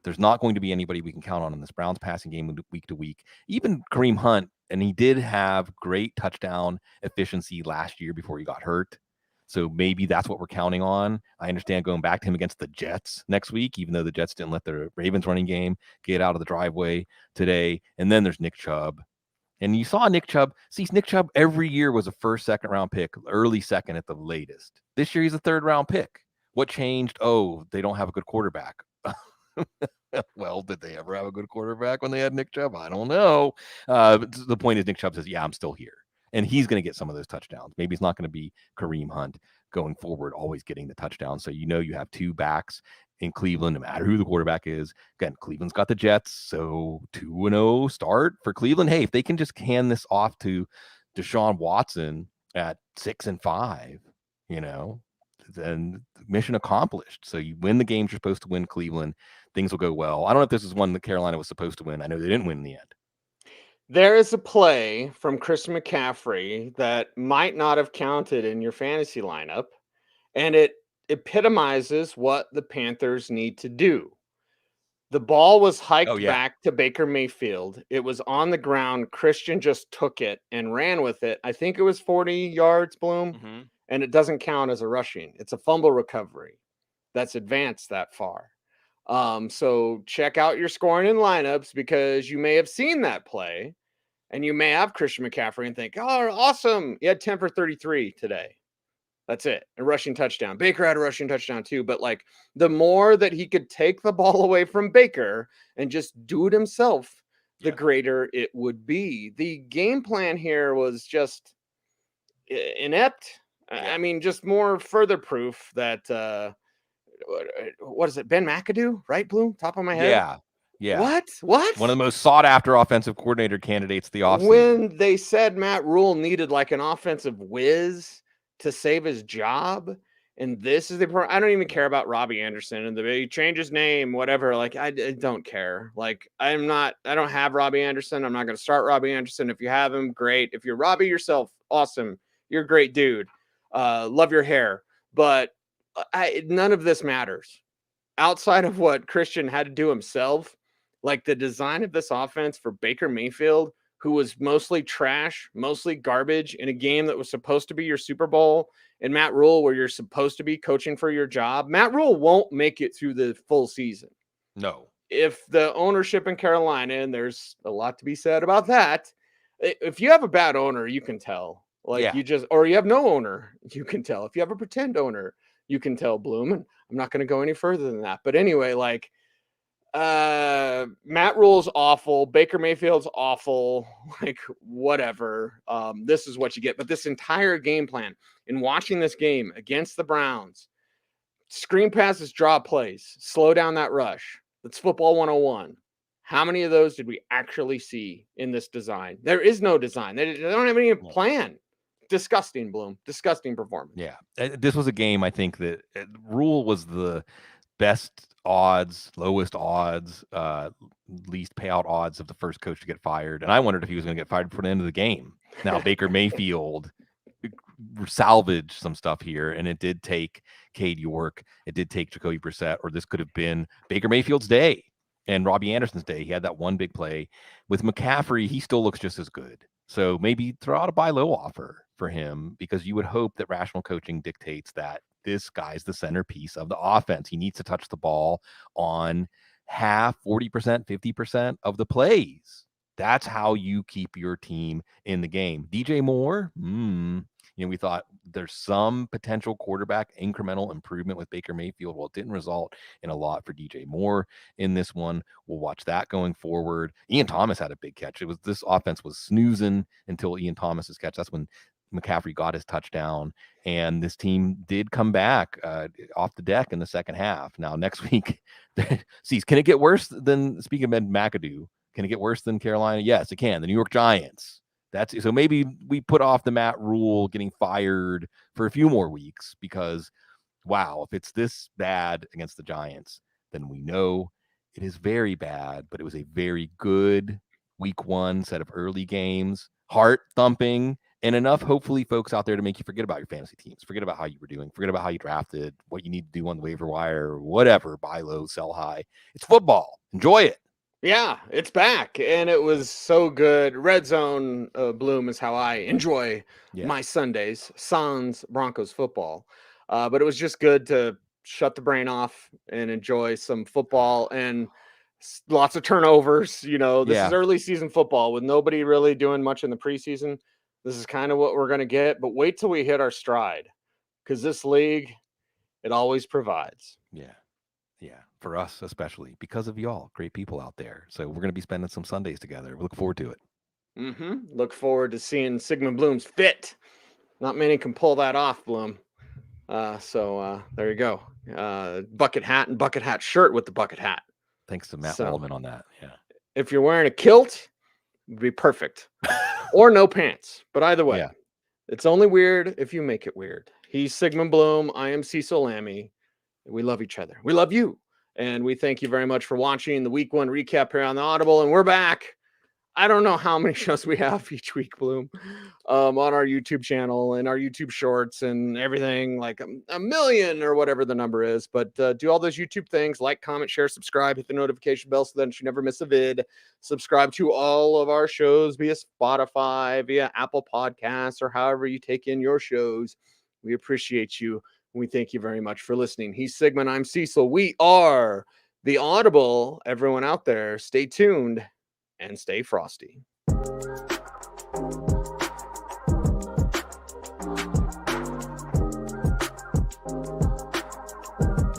There's not going to be anybody we can count on in this Browns passing game week to week. Even Kareem Hunt, and he did have great touchdown efficiency last year before he got hurt. So maybe that's what we're counting on. I understand going back to him against the Jets next week, even though the Jets didn't let the Ravens running game get out of the driveway today. And then there's Nick Chubb. And you saw Nick Chubb. See, Nick Chubb every year was a first, second round pick, early second at the latest. This year he's a third round pick. What changed? Oh, they don't have a good quarterback. Well, did they ever have a good quarterback when they had Nick Chubb? I don't know. The point is Nick Chubb says, yeah, I'm still here. And he's going to get some of those touchdowns. Maybe it's not going to be Kareem Hunt going forward, always getting the touchdown. So you have 2 backs in Cleveland, no matter who the quarterback is. Again, Cleveland's got the Jets, so 2-0 start for Cleveland. Hey, if they can just hand this off to Deshaun Watson at 6-5, then mission accomplished. So you win the games you're supposed to win, Cleveland. Things will go well. I don't know if this is one that Carolina was supposed to win. I know they didn't win in the end. There is a play from Chris McCaffrey that might not have counted in your fantasy lineup, and it epitomizes what the Panthers need to do. The ball was hiked back to Baker Mayfield. It was on the ground. Christian just took it and ran with it. I think it was 40 yards, Bloom, and it doesn't count as a rushing. It's a fumble recovery that's advanced that far. So check out your scoring in lineups because you may have seen that play and you may have Christian McCaffrey and think, oh, awesome. He had 10 for 33 today. That's it. A rushing touchdown. Baker had a rushing touchdown too. But the more that he could take the ball away from Baker and just do it himself, the greater it would be. The game plan here was just inept. I mean, just more further proof that, what is it? Ben McAdoo, right, Bloom? Top of my head. Yeah. Yeah. What? One of the most sought after offensive coordinator candidates the offseason. When they said Matt Rule needed like an offensive whiz to save his job, and this is I don't even care about Robbie Anderson and he changed his name, whatever. Like, I don't care. Like, I don't have Robbie Anderson. I'm not going to start Robbie Anderson. If you have him, great. If you're Robbie yourself, awesome. You're a great dude. Love your hair. But none of this matters outside of what Christian had to do himself. Like, the design of this offense for Baker Mayfield, who was mostly trash, mostly garbage in a game that was supposed to be your Super Bowl, and Matt Rule, where you're supposed to be coaching for your job. Matt Rule won't make it through the full season. No. If the ownership in Carolina, and there's a lot to be said about that, if you have a bad owner, you can tell. Like, or you have no owner, you can tell. If you have a pretend owner, you can tell, Bloom. And I'm not going to go any further than that. But anyway, like, Matt Rule's awful. Baker Mayfield's awful. Like, whatever. This is what you get. But this entire game plan, in watching this game against the Browns, screen passes, draw plays, slow down that rush. That's football 101. How many of those did we actually see in this design? There is no design. They don't have any plan. Disgusting, Bloom. Disgusting performance. Yeah. This was a game, I think, that Rule was the best odds, lowest odds, least payout odds of the first coach to get fired. And I wondered if he was going to get fired before the end of the game. Now, Baker Mayfield salvaged some stuff here, and it did take Cade York. It did take Jacoby Brissett, or this could have been Baker Mayfield's day and Robbie Anderson's day. He had that one big play. With McCaffrey, he still looks just as good. So maybe throw out a buy low offer for him, because you would hope that rational coaching dictates that this guy's the centerpiece of the offense. He needs to touch the ball on half, 40%, 50% of the plays. That's how you keep your team in the game. DJ Moore, we thought there's some potential quarterback incremental improvement with Baker Mayfield. Well, it didn't result in a lot for DJ Moore in this one. We'll watch that going forward. Ian Thomas had a big catch. This offense was snoozing until Ian Thomas's catch. That's when McCaffrey got his touchdown, and this team did come back off the deck in the second half. Now, next week, can it get worse than, speaking of Ed McAdoo, can it get worse than Carolina? Yes, it can. The New York Giants. So maybe we put off the Matt Rule getting fired for a few more weeks, because, wow, if it's this bad against the Giants, then we know it is very bad. But it was a very good week one set of early games, heart thumping, and enough, hopefully, folks out there to make you forget about your fantasy teams, forget about how you were doing, forget about how you drafted, what you need to do on the waiver wire, whatever, buy low, sell high. It's football. Enjoy it. Yeah, it's back, and it was so good. Red Zone, Bloom, is how I enjoy my Sundays, Sans Broncos football. But it was just good to shut the brain off and enjoy some football, and lots of turnovers. This is early season football with nobody really doing much in the preseason. This is kind of what we're going to get, but wait till we hit our stride, because this league, it always provides. Yeah, for us especially, because of y'all, great people out there. So we're going to be spending some Sundays together. We look forward to it. Look forward to seeing Sigmund Bloom's fit. Not many can pull that off, Bloom. So there you go. Bucket hat and bucket hat shirt with the bucket hat. Thanks to Matt Waldman on that. Yeah. If you're wearing a kilt, it'd be perfect. Or no pants. But either way, it's only weird if you make it weird. He's Sigmund Bloom. I am Cecil Lammey. We love each other. We love you. And we thank you very much for watching the week one recap here on the Audible. And we're back. I don't know how many shows we have each week, Bloom, on our YouTube channel and our YouTube shorts and everything, like a million or whatever the number is. But do all those YouTube things, like, comment, share, subscribe, hit the notification bell so that you never miss a vid. Subscribe to all of our shows via Spotify, via Apple Podcasts, or however you take in your shows. We appreciate you. We thank you very much for listening. He's Sigmund. I'm Cecil. We are the Audible. Everyone out there, stay tuned and stay frosty.